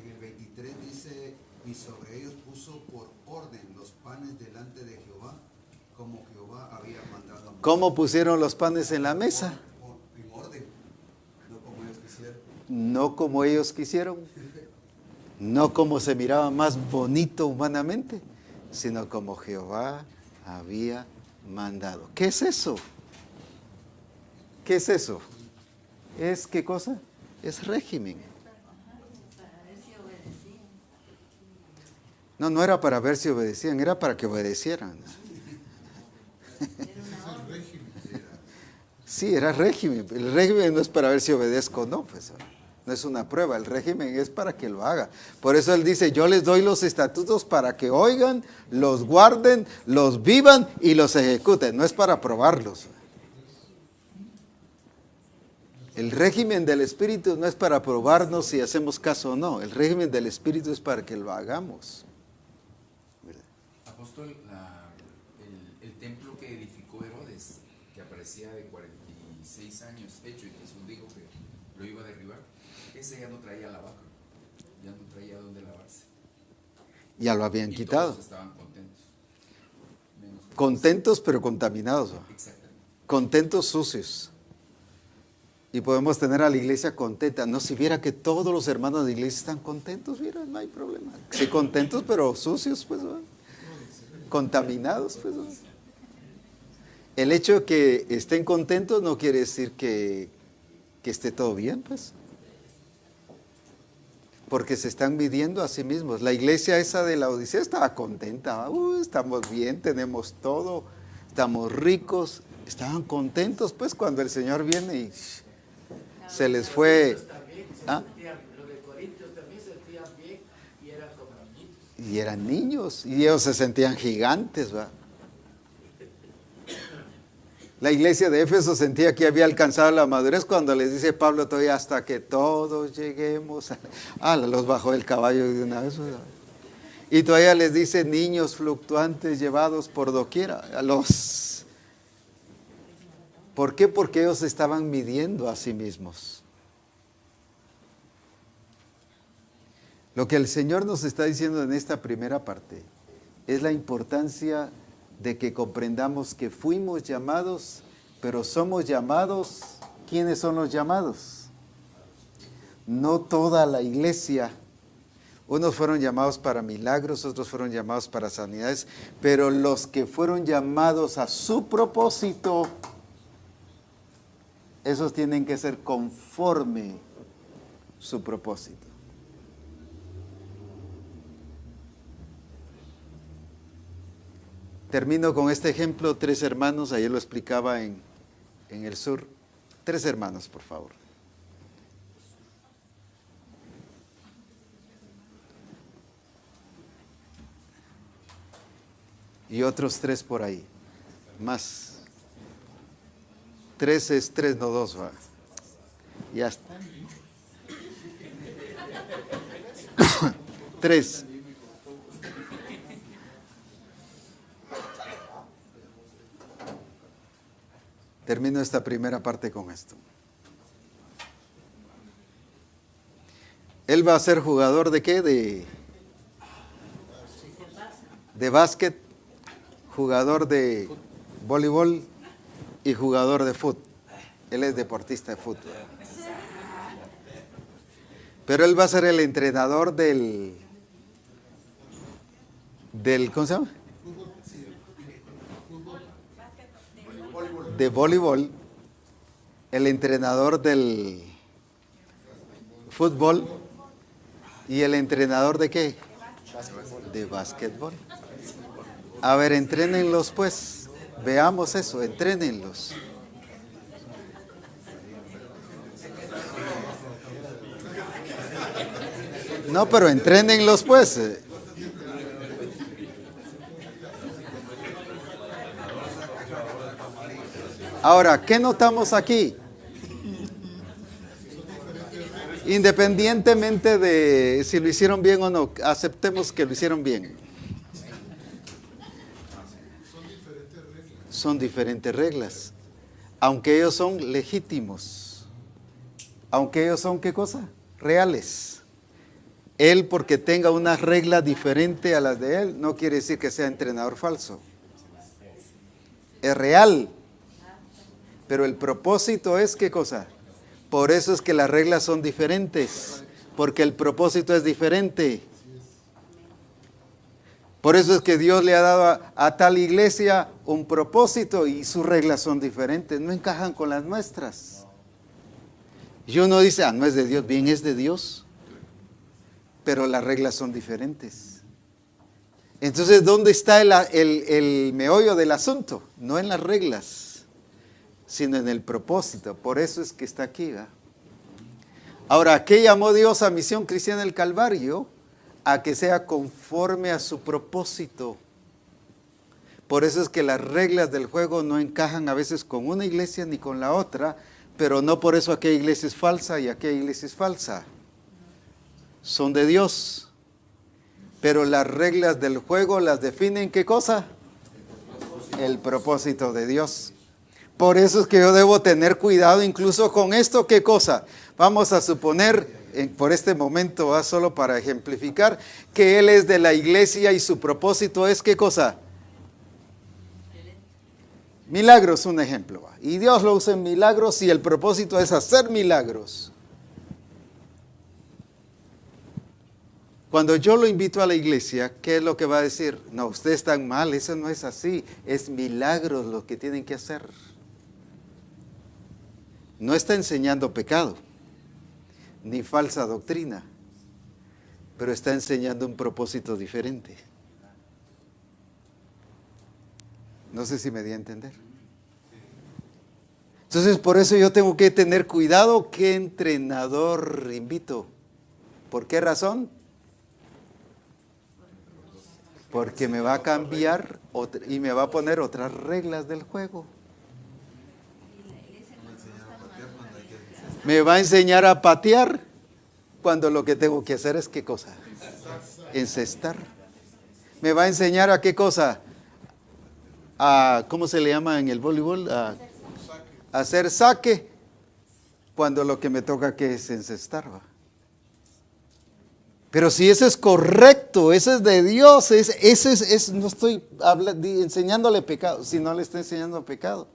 En el 23 dice, y sobre ellos puso por orden los panes delante de Jehová, como Jehová había mandado a Moisés. ¿Cómo pusieron los panes en la mesa? En orden, no como ellos quisieron. No como ellos quisieron, no como se miraba más bonito humanamente, sino como Jehová había mandado. ¿Qué es eso? ¿Qué es eso? ¿Es qué cosa? Es régimen. No, no era para ver si obedecían, era para que obedecieran. Sí, era régimen. El régimen no es para ver si obedezco o no, pues no es una prueba. El régimen es para que lo haga. Por eso él dice, yo les doy los estatutos para que oigan, los guarden, los vivan y los ejecuten. No es para probarlos. El régimen del Espíritu no es para probarnos si hacemos caso o no. El régimen del Espíritu es para que lo hagamos. Apóstol, el templo que edificó Herodes, que aparecía de 46 años hecho y Jesús dijo que lo iba a derribar, ese ya no traía lavacro, ya no traía donde lavarse. Ya lo habían quitado. Todos estaban contentos. Contentos pero contaminados. Exactamente. Contentos sucios. Y podemos tener a la iglesia contenta. No, si viera que todos los hermanos de la iglesia están contentos, mira, no hay problema. Sí, contentos pero sucios, pues, ¿no? Contaminados, pues, ¿no? El hecho de que estén contentos no quiere decir que esté todo bien, pues. Porque se están midiendo a sí mismos. La iglesia esa de la Odisea estaba contenta. Estamos bien, tenemos todo, estamos ricos. Estaban contentos, pues, cuando el Señor viene y se les fue. ¿Ah? Los de Corintios también se sentían bien y eran como niños. Y eran niños, y ellos se sentían gigantes, ¿va? La iglesia de Éfeso sentía que había alcanzado la madurez cuando les dice Pablo todavía hasta que todos lleguemos los bajó del caballo de una vez, ¿verdad? Y todavía les dice niños fluctuantes llevados por doquiera, ¿Por qué? Porque ellos estaban midiendo a sí mismos. Lo que el Señor nos está diciendo en esta primera parte es la importancia de que comprendamos que fuimos llamados, pero somos llamados. ¿Quiénes son los llamados? No toda la iglesia. Unos fueron llamados para milagros, otros fueron llamados para sanidades, pero los que fueron llamados a su propósito, esos tienen que ser conforme su propósito. Termino con este ejemplo, 3 hermanos, ayer lo explicaba en el sur. 3 hermanos, por favor. Y otros 3 por ahí, más. 3 es 3, no 2, va. Ya está. 3. Termino esta primera parte con esto. Él va a ser jugador de qué? De básquet, jugador de voleibol y jugador de fútbol. Él es deportista de fútbol. Pero él va a ser el entrenador del ¿cómo se llama? De voleibol, el entrenador del fútbol y el entrenador de qué? De básquetbol. A ver, entrénenlos pues. Veamos eso, entrénenlos. No, pero entrénenlos pues. Ahora, ¿qué notamos aquí? Independientemente de si lo hicieron bien o no, aceptemos que lo hicieron bien. Son diferentes reglas. Aunque ellos son legítimos. Aunque ellos son, ¿qué cosa? Reales. Él, porque tenga una regla diferente a las de él, no quiere decir que sea entrenador falso. Es real. Pero el propósito es, ¿qué cosa? Por eso es que las reglas son diferentes, porque el propósito es diferente. Por eso es que Dios le ha dado a tal iglesia un propósito y sus reglas son diferentes, no encajan con las nuestras. Y uno dice, no es de Dios, bien es de Dios, pero las reglas son diferentes. Entonces, ¿dónde está el meollo del asunto? No en las reglas, sino en el propósito. Por eso es que está aquí, ¿verdad? Ahora, ¿qué llamó Dios a Misión Cristiana del Calvario? A que sea conforme a su propósito. Por eso es que las reglas del juego no encajan a veces con una iglesia ni con la otra, pero no por eso aquella iglesia es falsa y aquella iglesia es falsa. Son de Dios. Pero las reglas del juego las definen, ¿qué cosa? El propósito de Dios. Por eso es que yo debo tener cuidado incluso con esto, ¿qué cosa? Vamos a suponer, por este momento, ¿va? Solo para ejemplificar, que él es de la iglesia y su propósito es, ¿qué cosa? Milagros, un ejemplo. ¿Va? Y Dios lo usa en milagros y el propósito es hacer milagros. Cuando yo lo invito a la iglesia, ¿qué es lo que va a decir? No, ustedes están mal, eso no es así, es milagros lo que tienen que hacer. No está enseñando pecado, ni falsa doctrina, pero está enseñando un propósito diferente. No sé si me di a entender. Entonces, por eso yo tengo que tener cuidado qué entrenador invito. ¿Por qué razón? Porque me va a cambiar y me va a poner otras reglas del juego. Me va a enseñar a patear cuando lo que tengo que hacer es ¿qué cosa? Encestar. Me va a enseñar a qué cosa? A, ¿cómo se le llama en el voleibol? A hacer saque cuando lo que me toca que es encestar. ¿Va? Pero si eso es correcto, eso es de Dios, no estoy enseñándole pecado, si no le está enseñando pecado,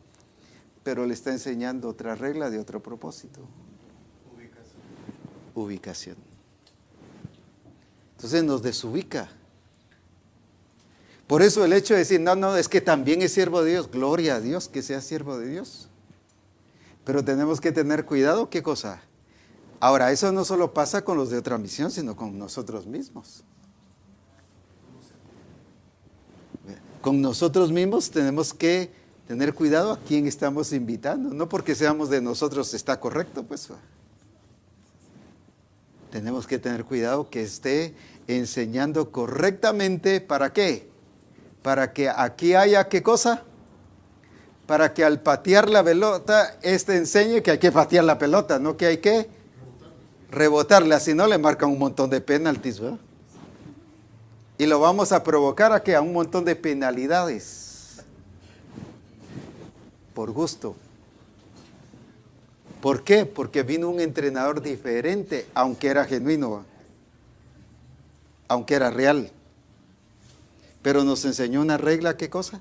pero le está enseñando otra regla de otro propósito. Ubicación. Entonces nos desubica. Por eso el hecho de decir, no, es que también es siervo de Dios, gloria a Dios que sea siervo de Dios. Pero tenemos que tener cuidado, ¿qué cosa? Ahora, eso no solo pasa con los de otra misión, sino con nosotros mismos. Con nosotros mismos tenemos que tener cuidado a quién estamos invitando. No porque seamos de nosotros está correcto, pues. Tenemos que tener cuidado que esté enseñando correctamente. ¿Para qué? Para que aquí haya, ¿qué cosa? Para que al patear la pelota, enseñe que hay que patear la pelota, no que hay que rebotarla. Si no, le marcan un montón de penaltis, ¿verdad? Y lo vamos a provocar a un montón de penalidades. Por gusto. ¿Por qué? Porque vino un entrenador diferente, aunque era genuino, aunque era real. Pero nos enseñó una regla, ¿qué cosa?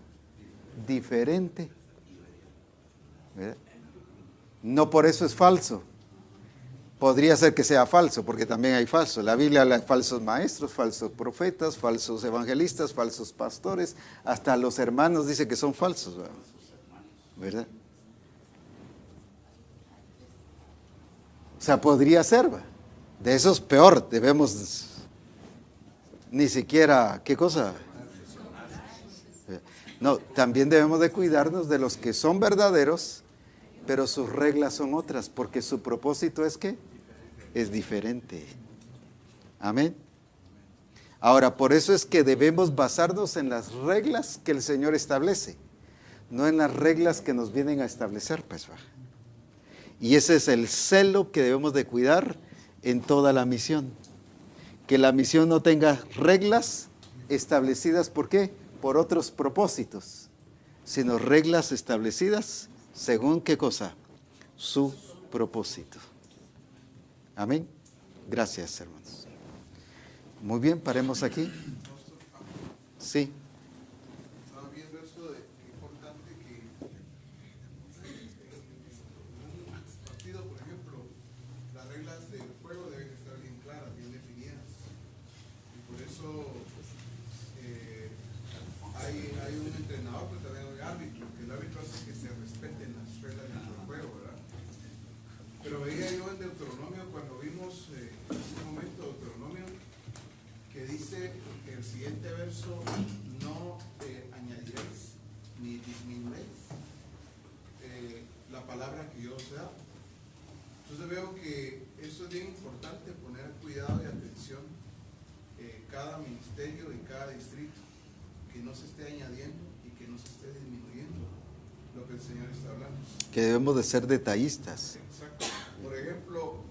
Diferente. ¿Verdad? No por eso es falso. Podría ser que sea falso, porque también hay falsos. La Biblia habla de falsos maestros, falsos profetas, falsos evangelistas, falsos pastores. Hasta los hermanos dice que son falsos, ¿verdad? O sea, podría ser, ¿verdad? De esos peor, debemos ni siquiera, ¿qué cosa? No, también debemos de cuidarnos de los que son verdaderos, pero sus reglas son otras, porque su propósito es ¿qué? Es diferente. Amén. Ahora, por eso es que debemos basarnos en las reglas que el Señor establece, no en las reglas que nos vienen a establecer, pues. Y ese es el celo que debemos de cuidar en toda la misión. Que la misión no tenga reglas establecidas, ¿por qué? Por otros propósitos, sino reglas establecidas según ¿qué cosa? Su propósito. Amén. Gracias, hermanos. Muy bien, paremos aquí. Sí. Estaba viendo eso de que es importante que un partido, por ejemplo, las reglas del juego deben estar bien claras, bien definidas. Y por eso hay un entrenador, pero también hay un árbitro, que el árbitro hace que se respeten las reglas del juego, ¿verdad? Pero veía yo en Deuteronomio, cuando vimos en ese momento Deuteronomio, que dice el siguiente verso: no añadiréis ni disminuiréis la palabra que yo os he dado. Entonces veo que eso es bien importante, poner cuidado y atención cada ministerio y cada distrito, que no se esté añadiendo y que no se esté disminuyendo lo que el Señor está hablando. Que debemos de ser detallistas. Exacto. Por ejemplo,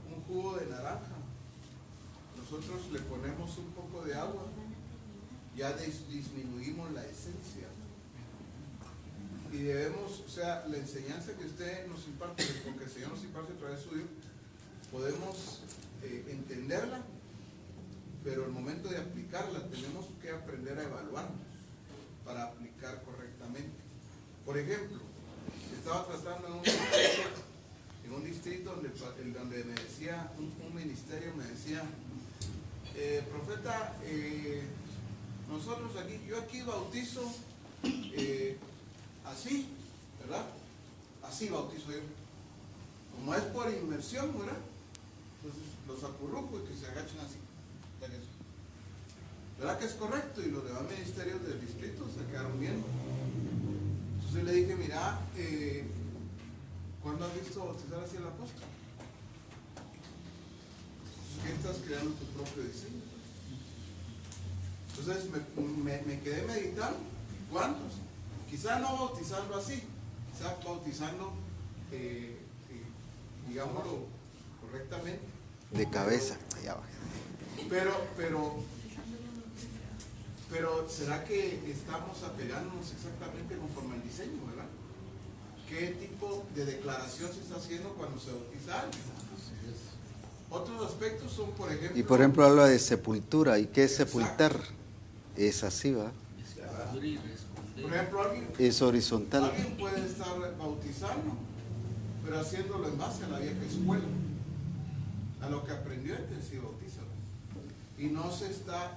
un jugo de naranja. Nosotros le ponemos un poco de agua, ya disminuimos la esencia. Y debemos, o sea, la enseñanza que usted nos imparte, porque el Señor nos imparte a través suyo, podemos entenderla, pero el momento de aplicarla tenemos que aprender a evaluarnos para aplicar correctamente. Por ejemplo, estaba tratando en un distrito donde me decía, un ministerio me decía, profeta, nosotros aquí, yo aquí bautizo así, ¿verdad? Así bautizo yo. Como es por inmersión, ¿verdad? Entonces los acurruco y que se agachen así. ¿Verdad que es correcto? Y los demás ministerios del distrito se quedaron viendo. Entonces le dije, mira, ¿cuándo has visto bautizar así al apóstol? ¿Qué estás creando tu propio diseño? Entonces me quedé meditando. ¿Cuántos? Quizá no bautizando así, quizá bautizando, digámoslo correctamente. De cabeza. Pero ¿será que estamos apegándonos exactamente conforme al diseño, verdad? ¿Qué tipo de declaración se está haciendo cuando se bautiza alguien? Otros aspectos son, por ejemplo... Y por ejemplo habla de sepultura. ¿Y qué es sepultar? Es así, ¿va? Por ejemplo, alguien... Es horizontal. Alguien puede estar bautizando, pero haciéndolo en base a la vieja escuela, a lo que aprendió antes de bautizar. Y no se está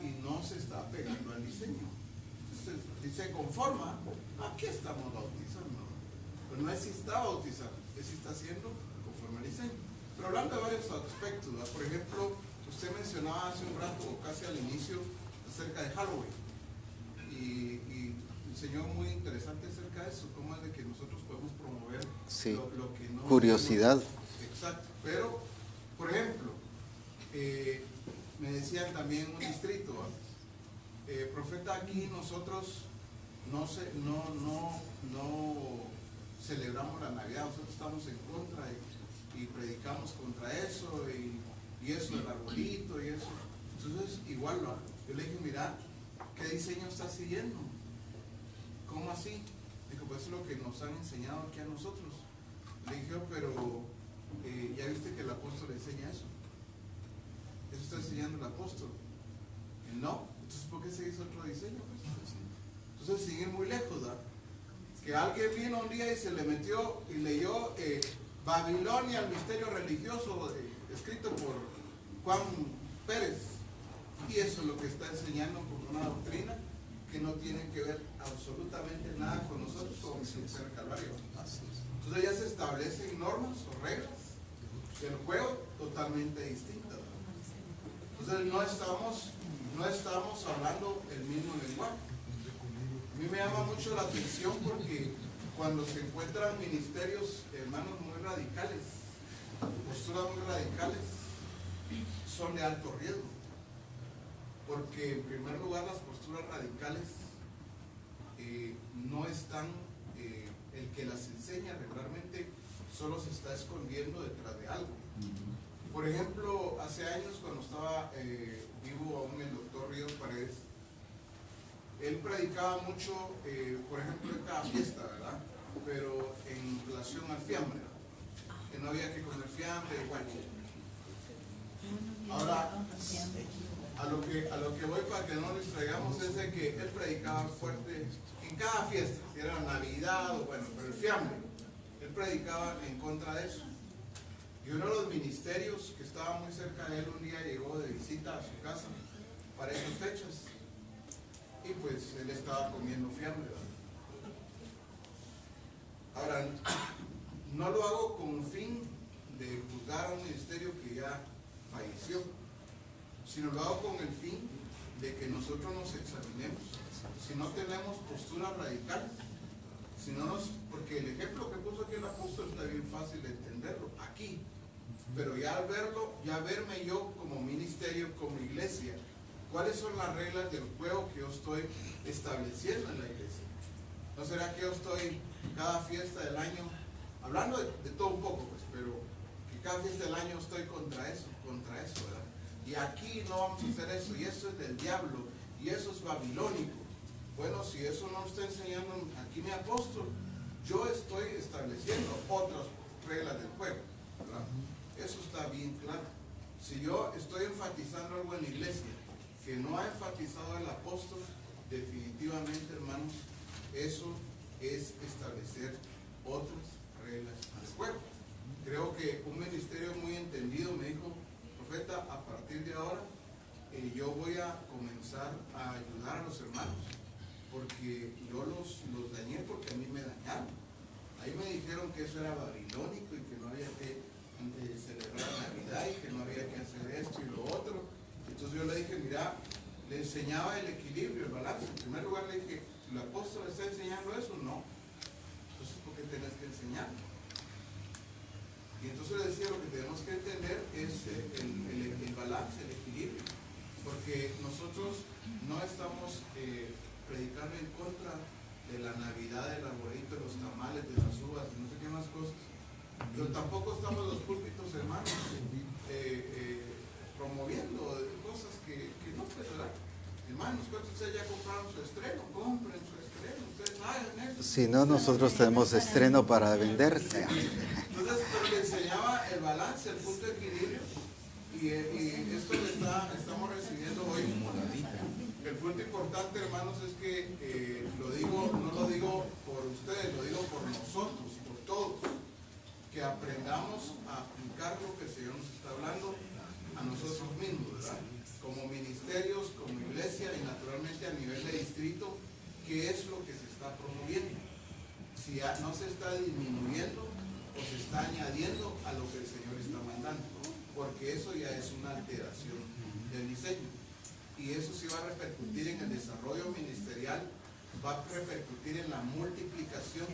pegando al diseño. Entonces, se conforma, aquí estamos bautizando. Pero no es si está bautizando, es si está haciendo conforme al diseño. Pero hablando de varios aspectos, ¿verdad? Por ejemplo, usted mencionaba hace un rato, o casi al inicio, acerca de Halloween. Y enseñó muy interesante acerca de eso, cómo es de que nosotros podemos promover Sí. lo que no... Curiosidad. Exacto. Pero, por ejemplo, me decían también un distrito, profeta, aquí nosotros no celebramos la Navidad, nosotros estamos en contra y predicamos contra eso y eso del arbolito y eso. Entonces, igual, ¿no? Yo le dije, mira, ¿qué diseño está siguiendo? ¿Cómo así? Dijo, pues eso es lo que nos han enseñado aquí a nosotros. Le dije, pero ya viste que el apóstol enseña eso. Eso está enseñando el apóstol. No, entonces ¿por qué se hizo otro diseño? Entonces sigue muy lejos, ¿verdad? Que alguien vino un día y se le metió y leyó Babilonia, el misterio religioso, escrito por Juan Pérez. Y eso es lo que está enseñando como una doctrina que no tiene que ver absolutamente nada con nosotros como Misión del Calvario. Entonces ya se establecen normas o reglas del juego totalmente distintas. Entonces no estamos hablando el mismo lenguaje. A mí me llama mucho la atención porque cuando se encuentran ministerios, hermanos, muy radicales, posturas muy radicales, son de alto riesgo. Porque en primer lugar las posturas radicales no están, el que las enseña regularmente solo se está escondiendo detrás de algo. Por ejemplo, hace años cuando estaba vivo aún el doctor Ríos Paredes, él predicaba mucho, por ejemplo, en cada fiesta, ¿verdad? Pero en relación al fiambre, que no había que comer fiambre, igual. Ahora, a lo que voy para que no nos distraigamos es de que él predicaba fuerte en cada fiesta, si era Navidad o bueno, pero el fiambre, él predicaba en contra de eso. Y uno de los ministerios que estaba muy cerca de él un día llegó de visita a su casa para esas fechas y pues él estaba comiendo fiambre, ¿verdad? Ahora, no lo hago con fin de juzgar a un ministerio que ya falleció, sino lo hago con el fin de que nosotros nos examinemos. Si no tenemos posturas radicales, porque el ejemplo que puso aquí el apóstol está bien fácil de entenderlo aquí, pero ya al verlo, ya verme yo como ministerio, como iglesia, ¿cuáles son las reglas del juego que yo estoy estableciendo en la iglesia? ¿No será que yo estoy cada fiesta del año, hablando de todo un poco, pues, pero que cada fiesta del año estoy contra eso, ¿verdad? Y aquí no vamos a hacer eso, y eso es del diablo, y eso es babilónico. Bueno, si eso no está enseñando aquí mi apóstol, yo estoy estableciendo otras reglas del juego, ¿verdad? Eso está bien claro. Si yo estoy enfatizando algo en la iglesia que no ha enfatizado el apóstol, definitivamente, hermanos, eso es establecer otras reglas del juego. Creo que un ministerio muy entendido me dijo, profeta, a partir de ahora yo voy a comenzar a ayudar a los hermanos porque yo los dañé porque a mí me dañaron. Ahí me dijeron que eso era babilónico y que no había que celebrar Navidad y que no había que hacer esto y lo otro. Entonces yo le dije, mira, le enseñaba el equilibrio, el balance. En primer lugar le dije, ¿el apóstol está enseñando eso? No. Entonces, ¿por qué tenés que enseñarlo? Y entonces le decía, lo que tenemos que entender es el balance, el equilibrio. Porque nosotros no estamos predicando en contra de la Navidad, del arbolito, de los tamales, de las uvas, de no sé qué más cosas. Pero tampoco estamos en los púlpitos, hermanos, promoviendo cosas que no, pues, ¿verdad? Hermanos, ¿cuántos de ustedes ya compraron su estreno? Compren su estreno, ustedes hagan eso. Si no, nosotros tenemos estreno para vender. Entonces, pero le enseñaba el balance, el punto de equilibrio, y esto lo estamos recibiendo hoy. El punto importante, hermanos, es que no lo digo por ustedes, lo digo por nosotros, por todos, que aprendamos a aplicar lo que el Señor nos está hablando a nosotros mismos, ¿verdad? Como ministerios, como iglesia y naturalmente a nivel de distrito, ¿qué es lo que se está promoviendo? Si no se está disminuyendo o se está añadiendo a lo que el Señor está mandando, porque eso ya es una alteración del diseño. Y eso sí va a repercutir en el desarrollo ministerial, va a repercutir en la multiplicación,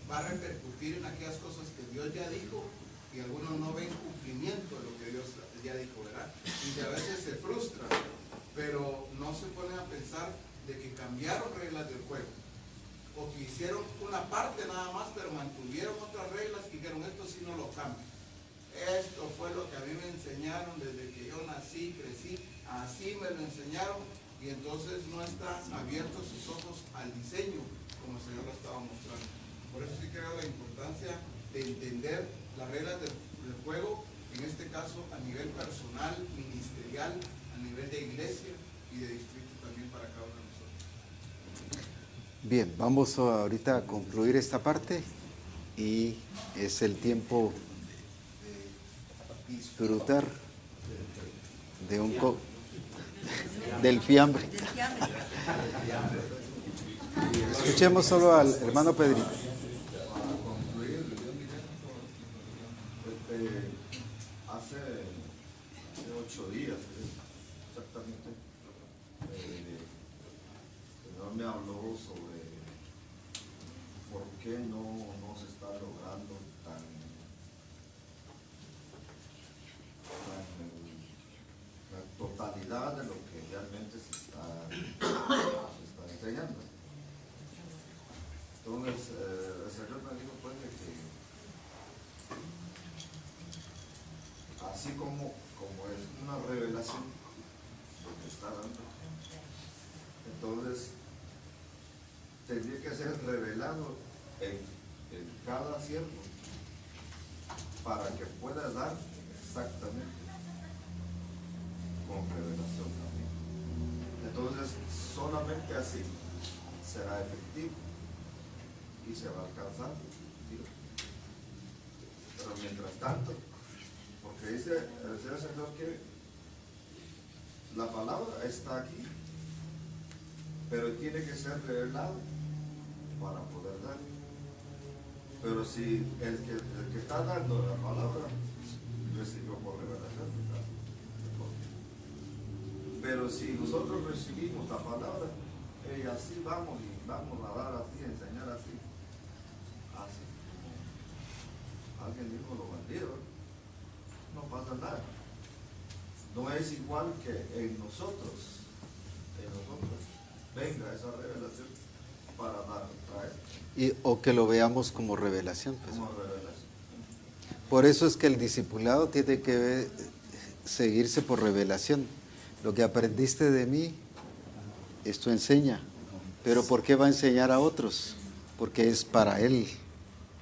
va a repercutir en aquellas cosas que Dios ya dijo y algunos no ven cumplimiento de lo que Dios ya dijo, ¿verdad? Y que a veces se frustran, pero no se ponen a pensar de que cambiaron reglas del juego, o que hicieron una parte nada más, pero mantuvieron otras reglas y dijeron, esto sí no lo cambio. Esto fue lo que a mí me enseñaron desde que yo nací, crecí, así me lo enseñaron, y entonces no están abiertos sus ojos al diseño como el Señor lo estaba mostrando. Por eso sí creo la importancia de entender las reglas del juego, en este caso a nivel personal, ministerial, a nivel de iglesia y de distrito también para cada uno de nosotros. Bien, vamos ahorita a concluir esta parte y es el tiempo de disfrutar de del fiambre. Escuchemos solo al hermano Pedrito. Para concluir, hace 8 días, exactamente, el Señor me habló sobre por qué no se está logrando la totalidad de lo que realmente se está enseñando. Entonces, el Señor me dijo pues de que así como es una revelación lo que está dando, entonces tendría que ser revelado en cada siervo para que pueda dar exactamente con revelación también. Entonces, solamente así será efectivo y se va a alcanzar Dios. Pero mientras tanto, porque dice el Señor que la palabra está aquí, pero tiene que ser revelado para poder dar. Pero si el que está dando la palabra recibió por revelación, ¿verdad? Pero si nosotros recibimos la palabra, así vamos a dar así, a enseñar así. Alguien dijo lo bandidos, no pasa nada. No es igual que en nosotros venga esa revelación para traer. O que lo veamos como revelación. Pues. Como revelación. Por eso es que el discipulado tiene que seguirse por revelación. Lo que aprendiste de mí, esto enseña. Pero ¿por qué va a enseñar a otros? Porque es para él.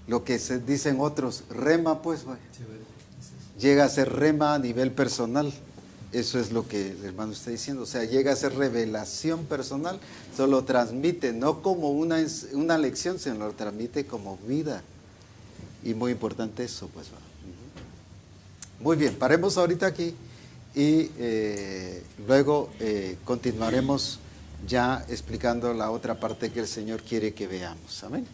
Lo que se dicen otros, rema pues, vaya. Llega a ser rema a nivel personal. Eso es lo que el hermano está diciendo. O sea, llega a ser revelación personal. Solo transmite, no como una lección, sino lo transmite como vida. Y muy importante eso, pues. Muy bien, paremos ahorita aquí y luego continuaremos ya explicando la otra parte que el Señor quiere que veamos. Amén.